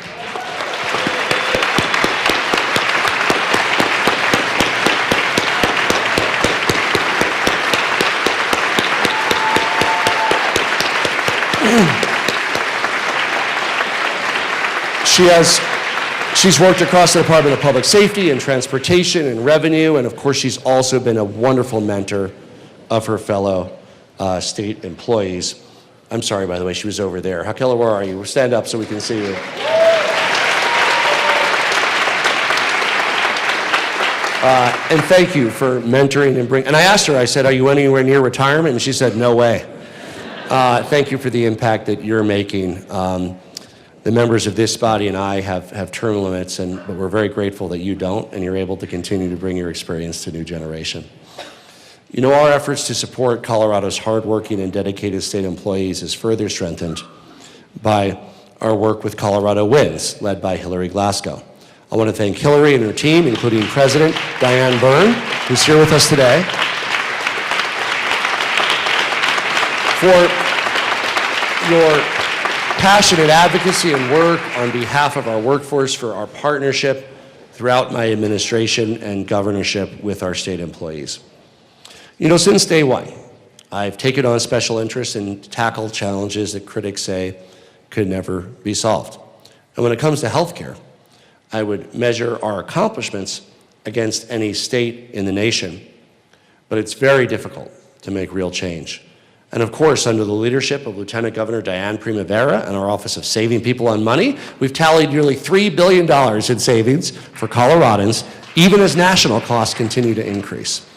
She's worked across the Department of Public Safety and Transportation and Revenue, and of course she's also been a wonderful mentor of her fellow state employees. I'm sorry, by the way, she was over there. Hakela, where are you? Stand up so we can see you. And thank you for mentoring and bringing, and I asked her, I said, are you anywhere near retirement? And she said, no way. Thank you for the impact that you're making. The members of this body and I have term limits, but we're very grateful that you don't, and you're able to continue to bring your experience to a new generation. You know, our efforts to support Colorado's hardworking and dedicated state employees is further strengthened by our work with Colorado Wins, led by Hillary Glasgow. I want to thank Hillary and her team, including President Diane Byrne, who's here with us today, for your passionate advocacy and work on behalf of our workforce, for our partnership throughout my administration and governorship with our state employees. You know, since day one, I've taken on special interests and tackled challenges that critics say could never be solved. And when it comes to healthcare, I would measure our accomplishments against any state in the nation, but it's very difficult to make real change. And of course, under the leadership of Lieutenant Governor Diane Primavera and our Office of Saving People on Money, we've tallied nearly $3 billion in savings for Coloradans, even as national costs continue to increase.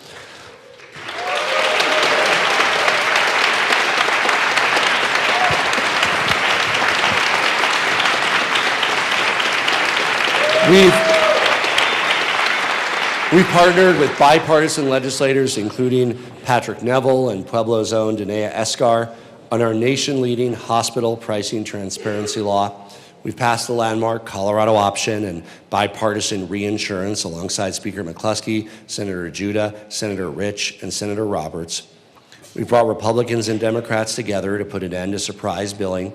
We've partnered with bipartisan legislators, including Patrick Neville and Pueblo's own Danea Escar, on our nation-leading hospital pricing transparency law. We've passed the landmark Colorado option and bipartisan reinsurance alongside Speaker McCluskey, Senator Judah, Senator Rich, and Senator Roberts. We've brought Republicans and Democrats together to put an end to surprise billing.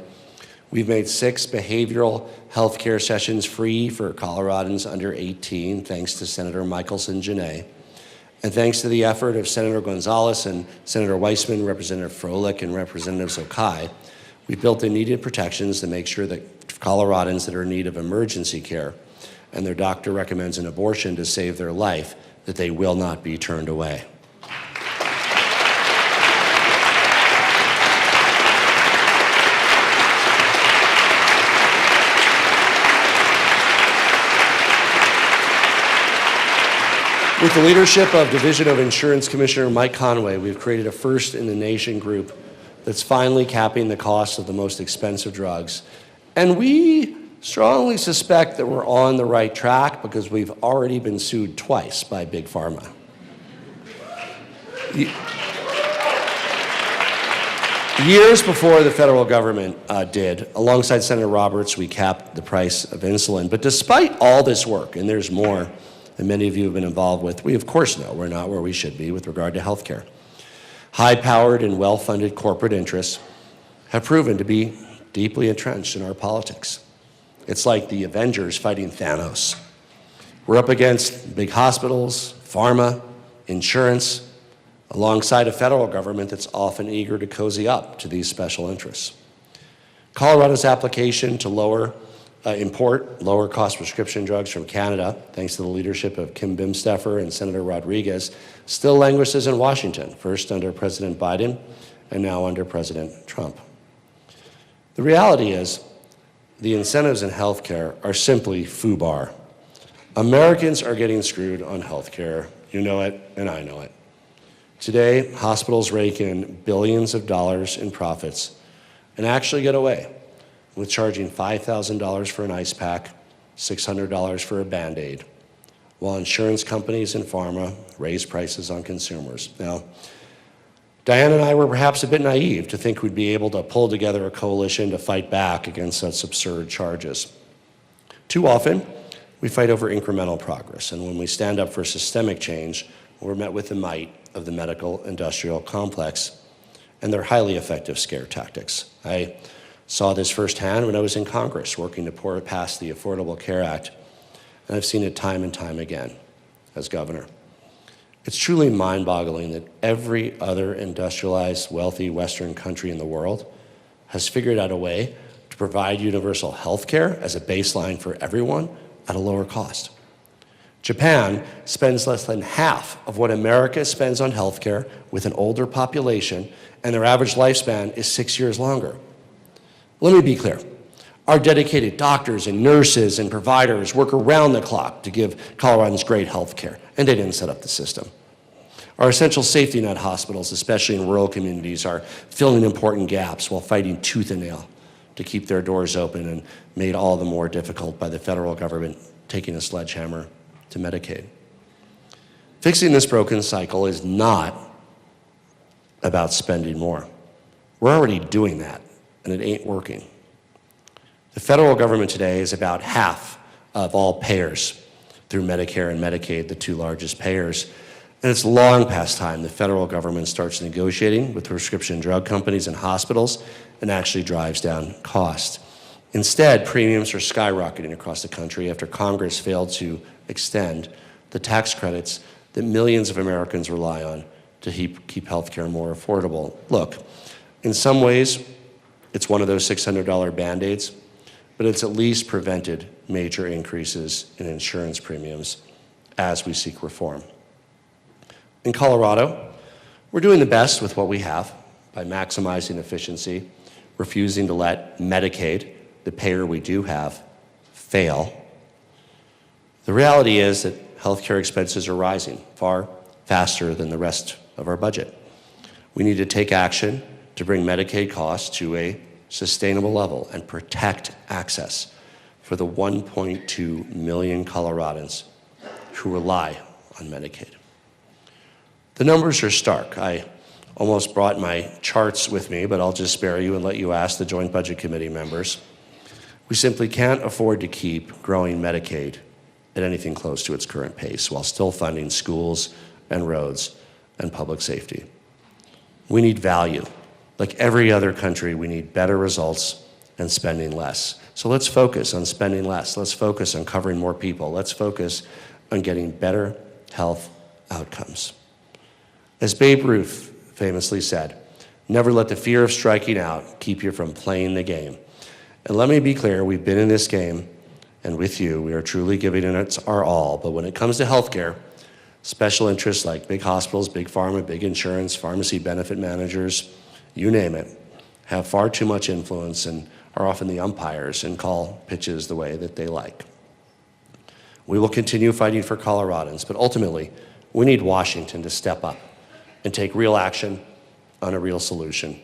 We've made 6 behavioral health care sessions free for Coloradans under 18, thanks to Senator Michelson-Janay. And thanks to the effort of Senator Gonzalez and Senator Weissman, Representative Froelich, and Representative Zokai, we've built the needed protections to make sure that Coloradans that are in need of emergency care and their doctor recommends an abortion to save their life, that they will not be turned away. With the leadership of Division of Insurance Commissioner Mike Conway, we've created a first-in-the-nation group that's finally capping the cost of the most expensive drugs. And we strongly suspect that we're on the right track because we've already been sued twice by Big Pharma. Years before the federal government did, alongside Senator Roberts, we capped the price of insulin. But despite all this work, and there's more that many of you have been involved with, we of course know we're not where we should be with regard to healthcare. High-powered and well-funded corporate interests have proven to be deeply entrenched in our politics. It's like the Avengers fighting Thanos. We're up against big hospitals, pharma, insurance, alongside a federal government that's often eager to cozy up to these special interests. Colorado's application to import lower-cost prescription drugs from Canada, thanks to the leadership of Kim Bimsteffer and Senator Rodriguez, still languishes in Washington, first under President Biden and now under President Trump. The reality is, the incentives in healthcare are simply FUBAR. Americans are getting screwed on healthcare. You know it, and I know it. Today, hospitals rake in billions of dollars in profits and actually get away with charging $5,000 for an ice pack, $600 for a Band-Aid, while insurance companies and pharma raise prices on consumers. Now, Diane and I were perhaps a bit naive to think we'd be able to pull together a coalition to fight back against such absurd charges. Too often, we fight over incremental progress, and when we stand up for systemic change, we're met with the might of the medical industrial complex and their highly effective scare tactics. I saw this firsthand when I was in Congress working to pass the Affordable Care Act, and I've seen it time and time again as governor. It's truly mind-boggling that every other industrialized, wealthy Western country in the world has figured out a way to provide universal health care as a baseline for everyone at a lower cost. Japan spends less than half of what America spends on health care with an older population, and their average lifespan is 6 years longer. Let me be clear. Our dedicated doctors and nurses and providers work around the clock to give Coloradans great health care, and they didn't set up the system. Our essential safety net hospitals, especially in rural communities, are filling important gaps while fighting tooth and nail to keep their doors open, and made all the more difficult by the federal government taking a sledgehammer to Medicaid. Fixing this broken cycle is not about spending more. We're already doing that, and it ain't working. The federal government today is about half of all payers through Medicare and Medicaid, the two largest payers. And it's long past time the federal government starts negotiating with prescription drug companies and hospitals and actually drives down cost. Instead, premiums are skyrocketing across the country after Congress failed to extend the tax credits that millions of Americans rely on to keep healthcare more affordable. Look, in some ways, it's one of those $600 Band-Aids, but it's at least prevented major increases in insurance premiums as we seek reform. In Colorado, we're doing the best with what we have by maximizing efficiency, refusing to let Medicaid, the payer we do have, fail. The reality is that healthcare expenses are rising far faster than the rest of our budget. We need to take action to bring Medicaid costs to a sustainable level and protect access for the 1.2 million Coloradans who rely on Medicaid. The numbers are stark. I almost brought my charts with me, but I'll just spare you and let you ask the Joint Budget Committee members. We simply can't afford to keep growing Medicaid at anything close to its current pace while still funding schools and roads and public safety. We need value. Like every other country, we need better results and spending less. So let's focus on spending less. Let's focus on covering more people. Let's focus on getting better health outcomes. As Babe Ruth famously said, never let the fear of striking out keep you from playing the game. And let me be clear, we've been in this game, and with you, we are truly giving it our all. But when it comes to healthcare, special interests like big hospitals, big pharma, big insurance, pharmacy benefit managers, you name it, have far too much influence and are often the umpires and call pitches the way that they like. We will continue fighting for Coloradans, but ultimately, we need Washington to step up and take real action on a real solution.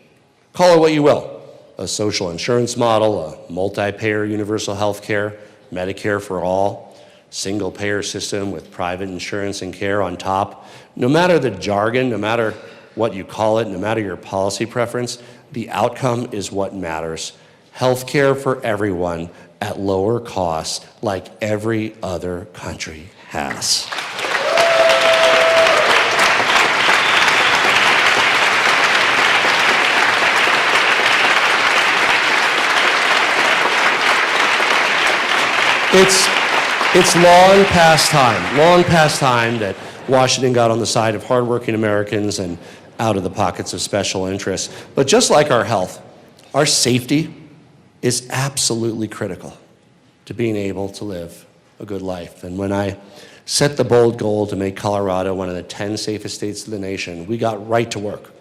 Call it what you will, a social insurance model, a multi-payer universal health care, Medicare for all, single-payer system with private insurance and care on top. No matter the jargon, no matter what you call it, no matter your policy preference, the outcome is what matters. Health care for everyone at lower costs like every other country has. It's long past time that Washington got on the side of hardworking Americans and out of the pockets of special interests. But just like our health, our safety is absolutely critical to being able to live a good life. And when I set the bold goal to make Colorado one of the 10 safest states of the nation, we got right to work,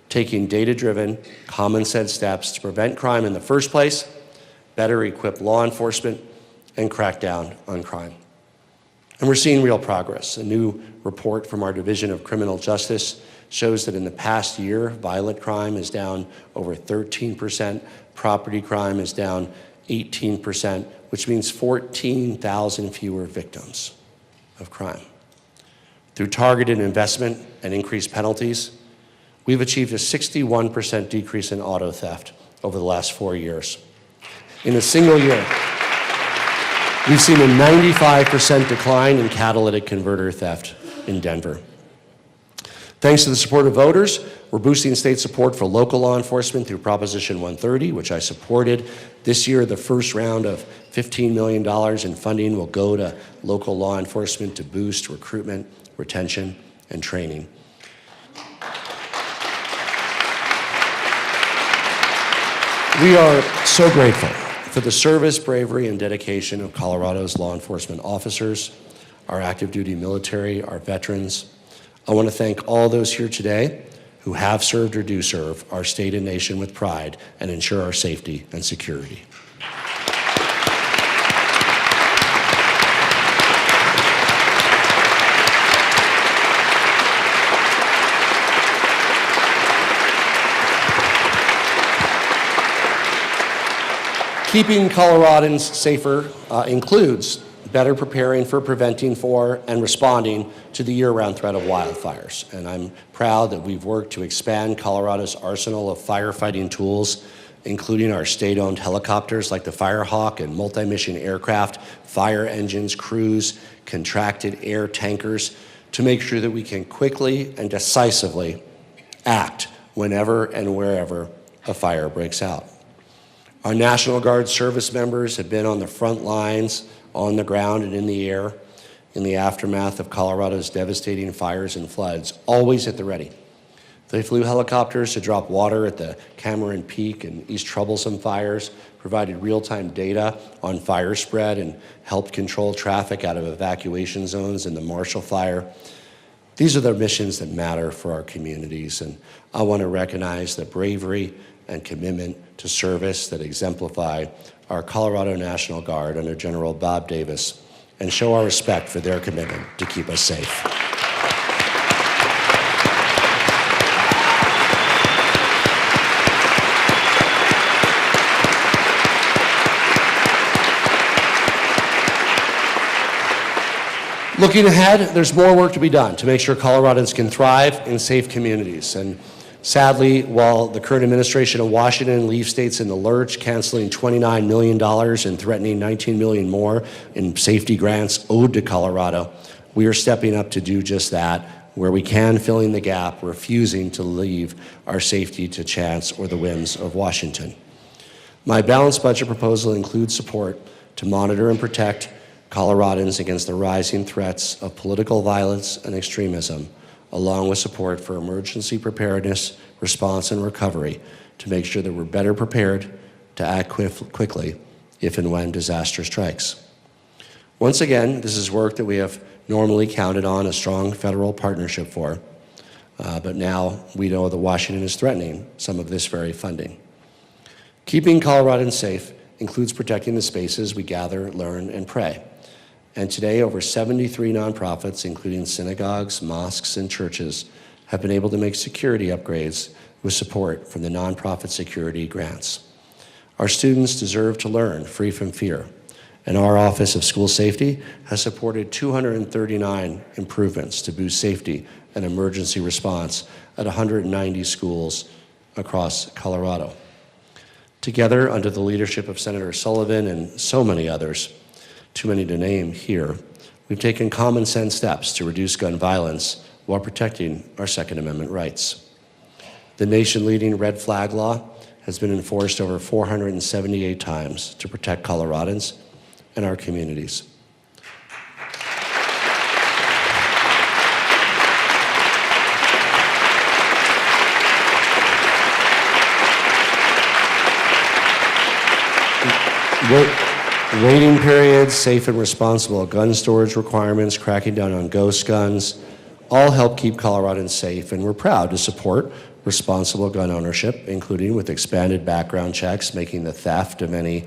taking data-driven, common sense steps to prevent crime in the first place, better equip law enforcement, and crack down on crime. And we're seeing real progress. A new report from our Division of Criminal Justice shows that in the past year, violent crime is down over 13%, property crime is down 18%, which means 14,000 fewer victims of crime. Through targeted investment and increased penalties, we've achieved a 61% decrease in auto theft over the last 4 years. In a single year, we've seen a 95% decline in catalytic converter theft in Denver. Thanks to the support of voters, we're boosting state support for local law enforcement through Proposition 130, which I supported. This year, the first round of $15 million in funding will go to local law enforcement to boost recruitment, retention, and training. We are so grateful for the service, bravery, and dedication of Colorado's law enforcement officers, our active duty military, our veterans. I want to thank all those here today who have served or do serve our state and nation with pride and ensure our safety and security. Keeping Coloradans safer includes better preparing for, preventing for, and responding to the year-round threat of wildfires. And I'm proud that we've worked to expand Colorado's arsenal of firefighting tools, including our state-owned helicopters like the Firehawk and multi-mission aircraft, fire engines, crews, contracted air tankers, to make sure that we can quickly and decisively act whenever and wherever a fire breaks out. Our National Guard service members have been on the front lines, on the ground and in the air, in the aftermath of Colorado's devastating fires and floods, always at the ready. They flew helicopters to drop water at the Cameron Peak and East Troublesome fires, provided real-time data on fire spread, and helped control traffic out of evacuation zones in the Marshall Fire. These are the missions that matter for our communities, and I want to recognize the bravery and commitment to service that exemplify our Colorado National Guard under General Bob Davis, and show our respect for their commitment to keep us safe. Looking ahead, there's more work to be done to make sure Coloradans can thrive in safe communities. And sadly, while the current administration in Washington leaves states in the lurch, canceling $29 million and threatening $19 million more in safety grants owed to Colorado, we are stepping up to do just that, where we can, filling the gap, refusing to leave our safety to chance or the whims of Washington. My balanced budget proposal includes support to monitor and protect Coloradans against the rising threats of political violence and extremism, along with support for emergency preparedness, response, and recovery to make sure that we're better prepared to act quickly if and when disaster strikes. Once again, this is work that we have normally counted on a strong federal partnership for, but now we know that Washington is threatening some of this very funding. Keeping Coloradans safe includes protecting the spaces we gather, learn, and pray. And today, over 73 nonprofits, including synagogues, mosques, and churches, have been able to make security upgrades with support from the nonprofit security grants. Our students deserve to learn free from fear, and our Office of School Safety has supported 239 improvements to boost safety and emergency response at 190 schools across Colorado. Together, under the leadership of Senator Sullivan and so many others, too many to name here, we've taken common sense steps to reduce gun violence while protecting our Second Amendment rights. The nation-leading red flag law has been enforced over 478 times to protect Coloradans and our communities. Waiting periods, safe and responsible gun storage requirements, cracking down on ghost guns, all help keep Coloradans safe, and we're proud to support responsible gun ownership, including with expanded background checks, making the theft of any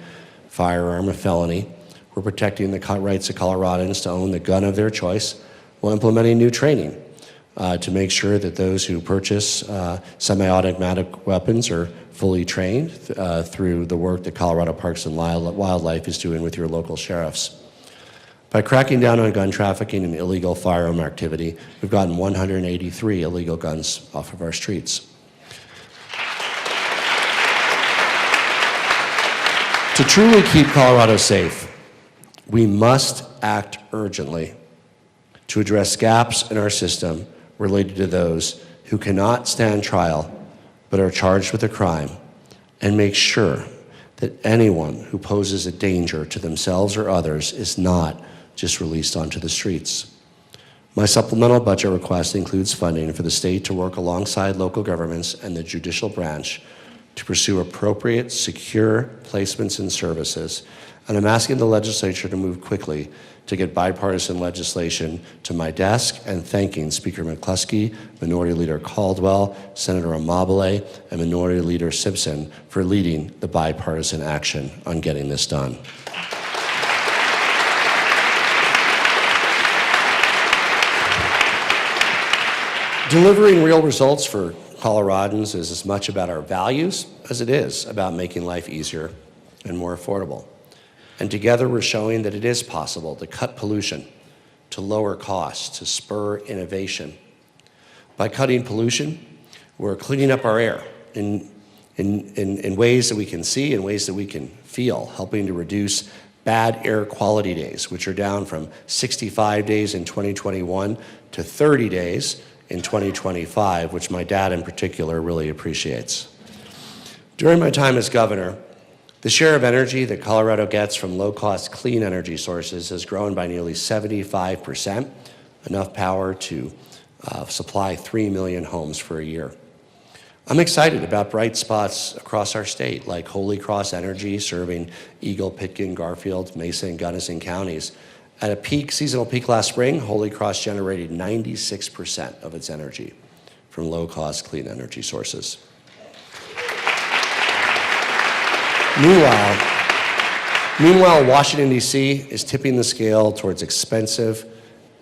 firearm a felony. We're protecting the rights of Coloradans to own the gun of their choice while implementing new training to make sure that those who purchase semi-automatic weapons are fully trained through the work that Colorado Parks and Wildlife is doing with your local sheriffs. By cracking down on gun trafficking and illegal firearm activity, we've gotten 183 illegal guns off of our streets. To truly keep Colorado safe, we must act urgently to address gaps in our system related to those who cannot stand trial but are charged with a crime, and make sure that anyone who poses a danger to themselves or others is not just released onto the streets. My supplemental budget request includes funding for the state to work alongside local governments and the judicial branch to pursue appropriate, secure placements and services, and I'm asking the legislature to move quickly to get bipartisan legislation to my desk, and thanking Speaker McCluskey, Minority Leader Caldwell, Senator Amabile, and Minority Leader Simpson for leading the bipartisan action on getting this done. Delivering real results for Coloradans is as much about our values as it is about making life easier and more affordable. And together we're showing that it is possible to cut pollution, to lower costs, to spur innovation. By cutting pollution, we're cleaning up our air in ways that we can see and ways that we can feel, helping to reduce bad air quality days, which are down from 65 days in 2021 to 30 days in 2025, which my dad in particular really appreciates. During my time as governor, the share of energy that Colorado gets from low-cost clean energy sources has grown by nearly 75%, enough power to supply 3 million homes for a year. I'm excited about bright spots across our state, like Holy Cross Energy serving Eagle, Pitkin, Garfield, Mesa, and Gunnison counties. At a seasonal peak last spring, Holy Cross generated 96% of its energy from low-cost clean energy sources. Meanwhile, Washington, D.C. is tipping the scale towards expensive,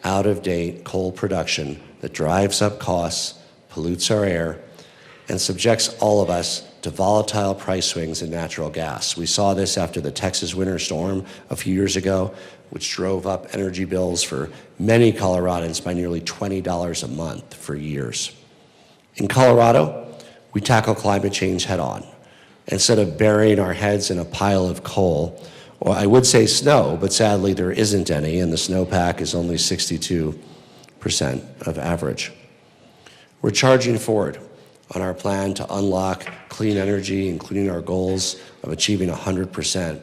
out-of-date coal production that drives up costs, pollutes our air, and subjects all of us to volatile price swings in natural gas. We saw this after the Texas winter storm a few years ago, which drove up energy bills for many Coloradans by nearly $20 a month for years. In Colorado, we tackle climate change head-on. Instead of burying our heads in a pile of coal, or I would say snow, but sadly there isn't any, and the snowpack is only 62% of average. We're charging forward on our plan to unlock clean energy, including our goals of achieving 100%.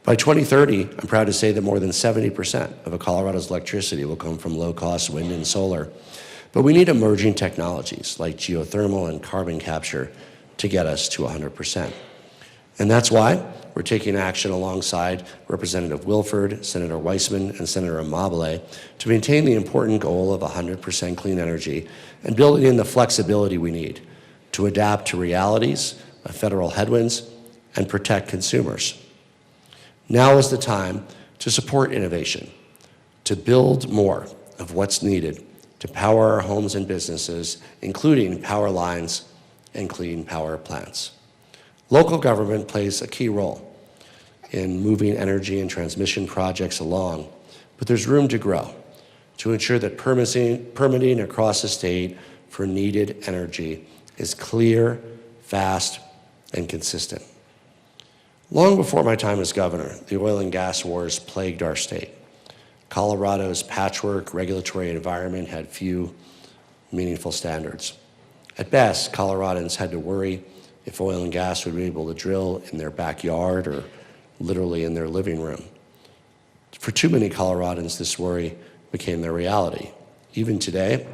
By 2030, I'm proud to say that more than 70% of Colorado's electricity will come from low-cost wind and solar. But we need emerging technologies like geothermal and carbon capture to get us to 100%. And that's why we're taking action alongside Representative Wilford, Senator Weissman, and Senator Amabile to maintain the important goal of 100% clean energy and building in the flexibility we need to adapt to realities of federal headwinds and protect consumers. Now is the time to support innovation, to build more of what's needed to power our homes and businesses, including power lines and clean power plants. Local government plays a key role in moving energy and transmission projects along, but there's room to grow to ensure that permitting across the state for needed energy is clear, fast, and consistent. Long before my time as governor, the oil and gas wars plagued our state. Colorado's patchwork regulatory environment had few meaningful standards. At best, Coloradans had to worry if oil and gas would be able to drill in their backyard or literally in their living room. For too many Coloradans, this worry became their reality. Even today,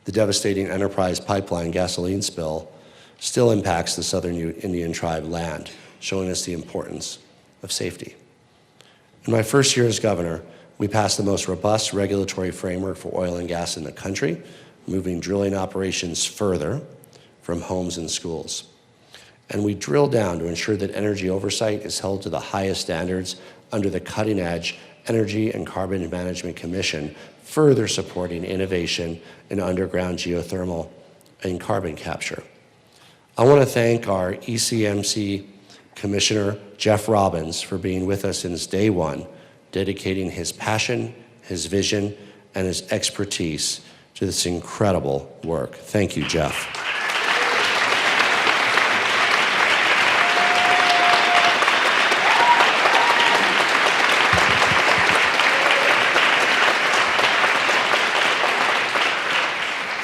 the devastating Enterprise pipeline gasoline spill still impacts the southern Indian tribe land, showing us the importance of safety. In my first year as governor, we passed the most robust regulatory framework for oil and gas in the country, moving drilling operations further from homes and schools. And we drill down to ensure that energy oversight is held to the highest standards under the cutting-edge Energy and Carbon Management Commission, further supporting innovation in underground geothermal and carbon capture. I want to thank our ECMC Commissioner, Jeff Robbins, for being with us since day one dedicating his passion, his vision, and his expertise to this incredible work. Thank you, Jeff.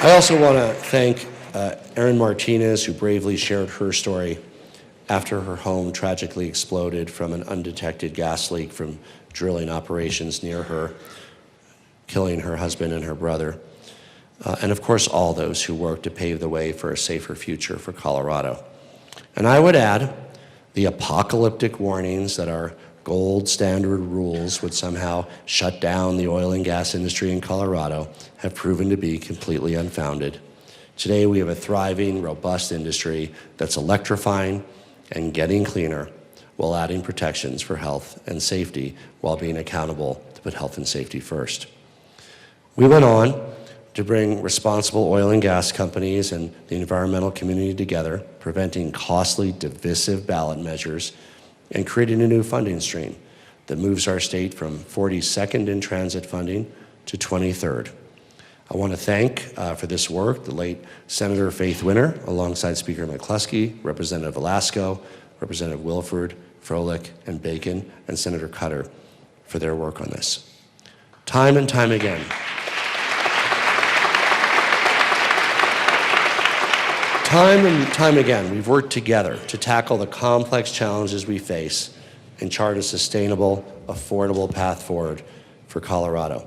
I also want to thank Erin Martinez, who bravely shared her story after her home tragically exploded from an undetected gas leak from drilling operations near her, killing her husband and her brother. And of course, all those who worked to pave the way for a safer future for Colorado. And I would add the apocalyptic warnings that our gold standard rules would somehow shut down the oil and gas industry in Colorado have proven to be completely unfounded. Today, we have a thriving, robust industry that's electrifying and getting cleaner while adding protections for health and safety while being accountable to put health and safety first. We went on to bring responsible oil and gas companies and the environmental community together, preventing costly, divisive ballot measures, and creating a new funding stream that moves our state from 42nd in transit funding to 23rd. I want to thank for this work the late Senator Faith Winter, alongside Speaker McCluskey, Representative Velasco, Representative Wilford, Froelich, and Bacon, and Senator Cutter for their work on this. Time and time again, we've worked together to tackle the complex challenges we face and chart a sustainable, affordable path forward for Colorado.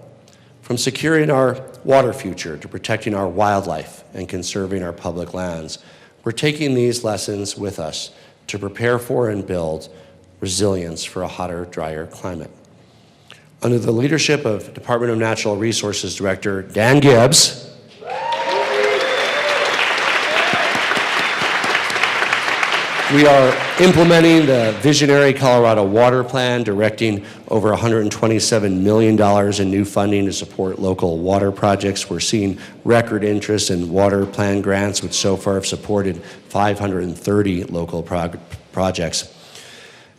From securing our water future to protecting our wildlife and conserving our public lands, we're taking these lessons with us to prepare for and build resilience for a hotter, drier climate. Under the leadership of Department of Natural Resources Director Dan Gibbs, we are implementing the visionary Colorado Water Plan, directing over $127 million in new funding to support local water projects. We're seeing record interest in water plan grants, which so far have supported 530 local projects.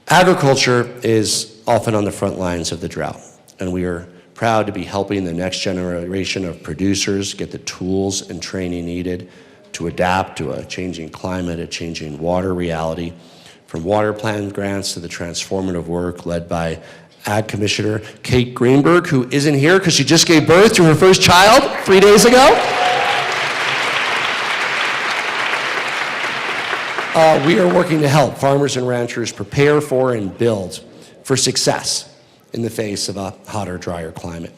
Agriculture is often on the front lines of the drought, and we are proud to be helping the next generation of producers get the tools and training needed to adapt to a changing climate, a changing water reality, from water plan grants to the transformative work led by Ag Commissioner Kate Greenberg, who isn't here because she just gave birth to her first child 3 days ago. We are working to help farmers and ranchers prepare for and build for success in the face of a hotter, drier climate.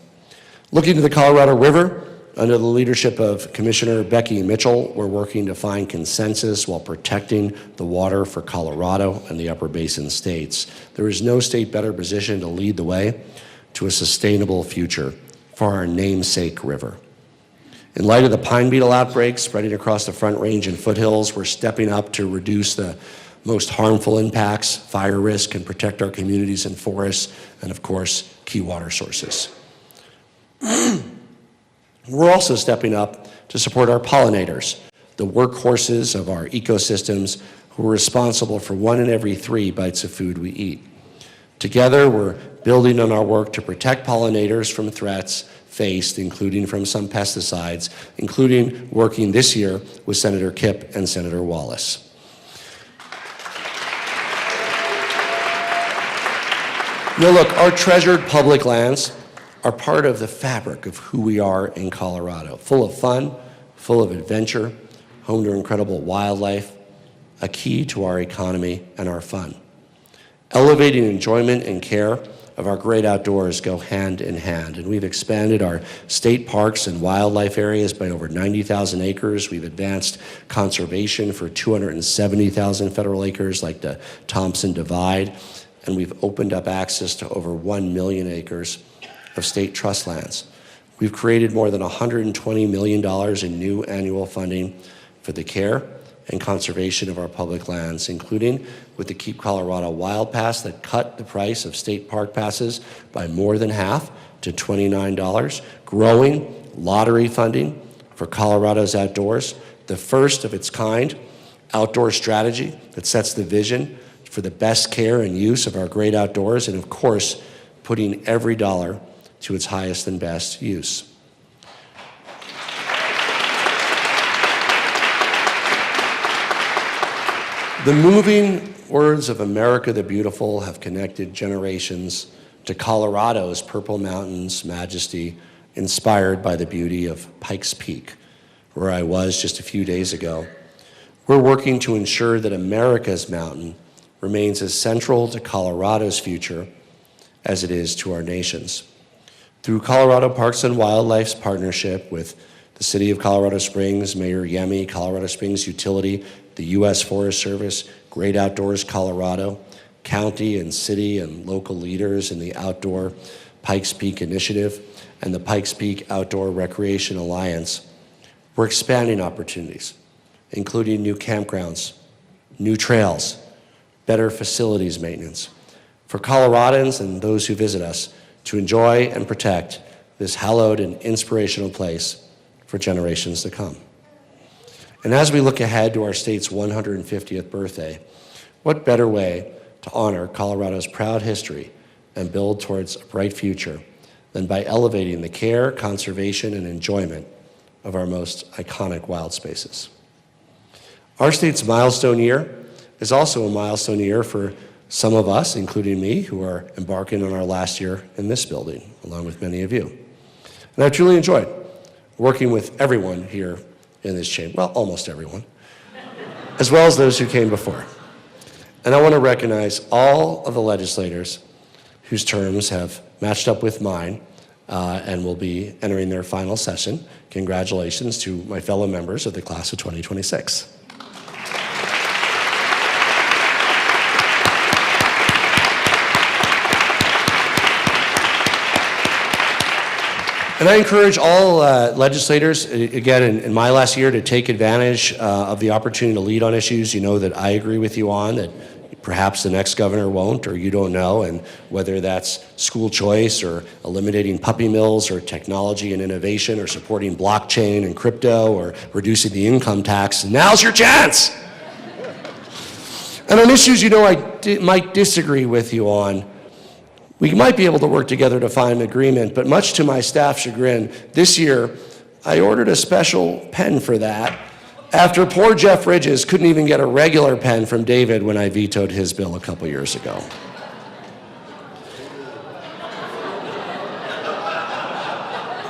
Looking to the Colorado River, under the leadership of Commissioner Becky Mitchell, we're working to find consensus while protecting the water for Colorado and the Upper Basin states. There is no state better positioned to lead the way to a sustainable future for our namesake river. In light of the pine beetle outbreaks spreading across the Front Range and foothills, we're stepping up to reduce the most harmful impacts, fire risk, and protect our communities and forests, and of course, key water sources. We're also stepping up to support our pollinators, the workhorses of our ecosystems who are responsible for 1 in every 3 bites of food we eat. Together, we're building on our work to protect pollinators from threats faced, including from some pesticides, including working this year with Senator Kipp and Senator Wallace. Now look, our treasured public lands are part of the fabric of who we are in Colorado, full of fun, full of adventure, home to incredible wildlife, a key to our economy and our fun. Elevating enjoyment and care of our great outdoors go hand in hand, and we've expanded our state parks and wildlife areas by over 90,000 acres. We've advanced conservation for 270,000 federal acres like the Thompson Divide, and we've opened up access to over 1 million acres of state trust lands. We've created more than $120 million in new annual funding for the care and conservation of our public lands, including with the Keep Colorado Wild Pass that cut the price of state park passes by more than half to $29, growing lottery funding for Colorado's outdoors, the first of its kind outdoor strategy that sets the vision for the best care and use of our great outdoors, and of course, putting every dollar to its highest and best use. The moving words of America the Beautiful have connected generations to Colorado's Purple Mountains majesty, inspired by the beauty of Pikes Peak, where I was just a few days ago. We're working to ensure that America's mountain remains as central to Colorado's future as it is to our nation's. Through Colorado Parks and Wildlife's partnership with the City of Colorado Springs, Mayor Yemi, Colorado Springs Utility, the U.S. Forest Service, Great Outdoors Colorado, county and city and local leaders in the Outdoor Pikes Peak Initiative and the Pikes Peak Outdoor Recreation Alliance, we're expanding opportunities, including new campgrounds, new trails, better facilities maintenance, for Coloradans and those who visit us to enjoy and protect this hallowed and inspirational place for generations to come. And as we look ahead to our state's 150th birthday, what better way to honor Colorado's proud history and build towards a bright future than by elevating the care, conservation, and enjoyment of our most iconic wild spaces. Our state's milestone year is also a milestone year for some of us, including me, who are embarking on our last year in this building, along with many of you. And I've truly enjoyed working with everyone here in this chamber, well, almost everyone, as well as those who came before. And I want to recognize all of the legislators whose terms have matched up with mine and will be entering their final session. Congratulations to my fellow members of the class of 2026. And I encourage all legislators, again, in my last year, to take advantage of the opportunity to lead on issues you know that I agree with you on, that perhaps the next governor won't, or you don't know, and whether that's school choice or eliminating puppy mills or technology and innovation or supporting blockchain and crypto or reducing the income tax, now's your chance. And on issues you know I might disagree with you on, we might be able to work together to find an agreement, but much to my staff's chagrin, this year I ordered a special pen for that after poor Jeff Ridges couldn't even get a regular pen from David when I vetoed his bill a couple years ago.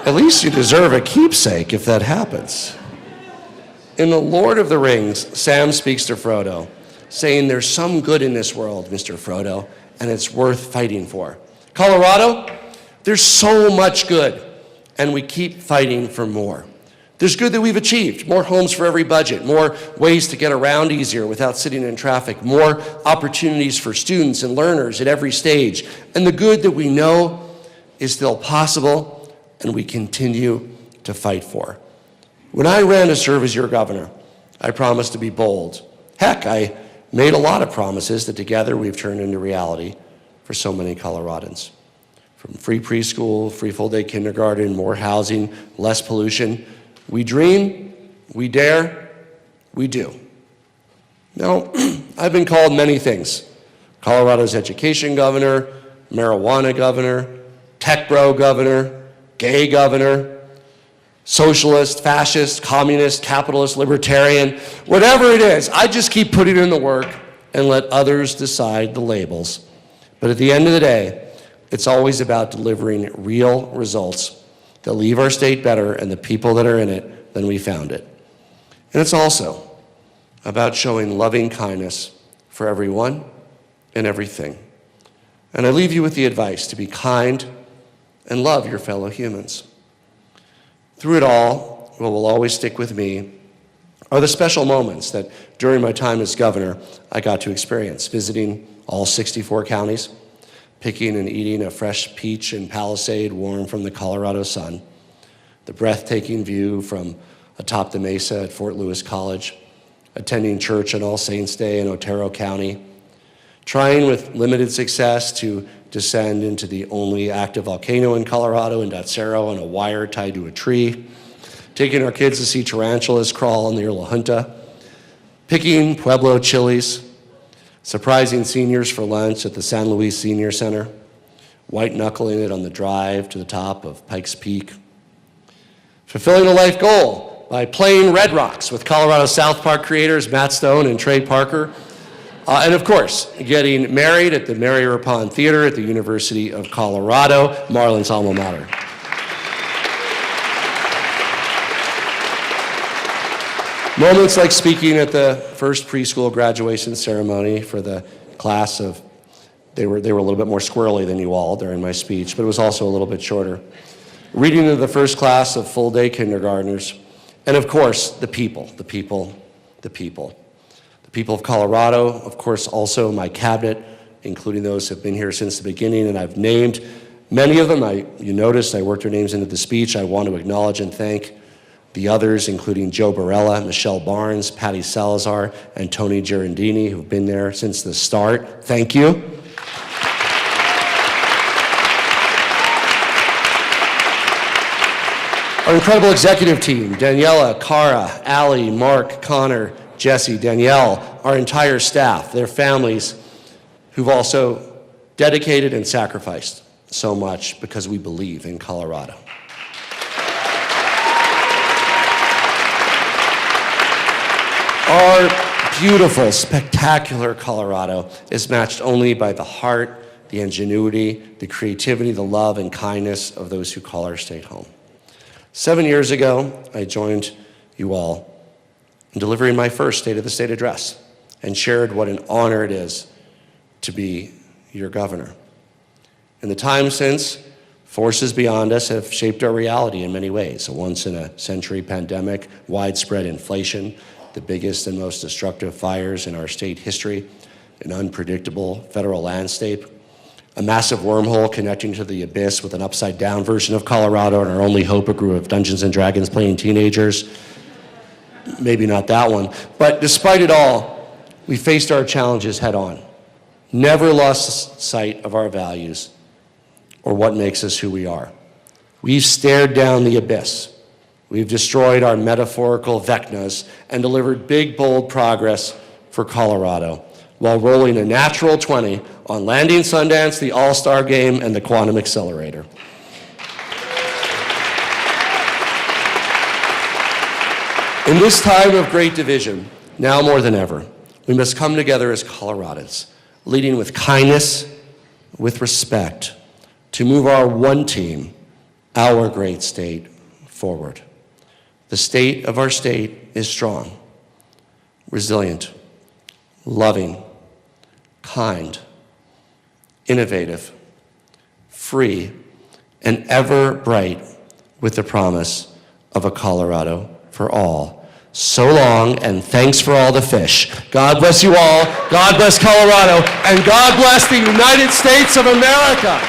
At least you deserve a keepsake if that happens. In The Lord of the Rings, Sam speaks to Frodo, saying there's some good in this world, Mr. Frodo, and it's worth fighting for. Colorado, there's so much good, and we keep fighting for more. There's good that we've achieved, more homes for every budget, more ways to get around easier without sitting in traffic, more opportunities for students and learners at every stage, and the good that we know is still possible and we continue to fight for. When I ran to serve as your governor, I promised to be bold. Heck, I made a lot of promises that together we've turned into reality for so many Coloradans. From free preschool, free full-day kindergarten, more housing, less pollution. We dream, we dare, we do. Now, I've been called many things. Colorado's education governor, marijuana governor, tech bro governor, gay governor, socialist, fascist, communist, capitalist, libertarian, whatever it is, I just keep putting in the work and let others decide the labels. But at the end of the day, it's always about delivering real results that leave our state better and the people that are in it than we found it. And it's also about showing loving kindness for everyone and everything. And I leave you with the advice to be kind and love your fellow humans. Through it all, what will always stick with me are the special moments that during my time as governor, I got to experience, visiting all 64 counties, picking and eating a fresh peach in Palisade warm from the Colorado sun, the breathtaking view from atop the mesa at Fort Lewis College, attending church on All Saints Day in Otero County, trying with limited success to descend into the only active volcano in Colorado, in Datsero, on a wire tied to a tree, taking our kids to see tarantulas crawl on the La Junta, picking Pueblo chilies, surprising seniors for lunch at the San Luis Senior Center, white-knuckling it on the drive to the top of Pikes Peak. Fulfilling a life goal by playing Red Rocks with Colorado South Park creators Matt Stone and Trey Parker. And of course, getting married at the Mary-Rapon Theater at the University of Colorado, Marlon's alma mater. Moments like speaking at the first preschool graduation ceremony for the class of, they were a little bit more squirrely than you all during my speech, but it was also a little bit shorter. Reading to the first class of full-day kindergartners, and of course, the people of Colorado, of course, also my cabinet, including those who have been here since the beginning, and I've named many of them. You noticed I worked their names into the speech. I want to acknowledge and thank the others, including Joe Barella, Michelle Barnes, Patty Salazar, and Tony Girandini, who've been there since the start. Thank you. Our incredible executive team, Daniela, Cara, Allie, Mark, Connor, Jesse, Danielle, our entire staff, their families, who've also dedicated and sacrificed so much because we believe in Colorado. Our beautiful, spectacular Colorado is matched only by the heart, the ingenuity, the creativity, the love, and kindness of those who call our state home. 7 years ago, I joined you all in delivering my first State of the State address and shared what an honor it is to be your governor. In the time since, forces beyond us have shaped our reality in many ways. A once-in-a-century pandemic, widespread inflation, the biggest and most destructive fires in our state history, an unpredictable federal landscape, a massive wormhole connecting to the abyss with an upside-down version of Colorado, and our only hope, a group of Dungeons and Dragons playing teenagers. Maybe not that one. But despite it all, we faced our challenges head on, never lost sight of our values or what makes us who we are. We've stared down the abyss. We've destroyed our metaphorical Vecnas and delivered big, bold progress for Colorado while rolling a natural 20 on Landing Sundance, the All-Star Game, and the Quantum Accelerator. In this time of great division, now more than ever, we must come together as Coloradans, leading with kindness, with respect, to move our one team, our great state, forward. The state of our state is strong, resilient, loving, kind, innovative, free, and ever bright with the promise of a Colorado for all. So long, and thanks for all the fish. God bless you all, God bless Colorado, and God bless the United States of America.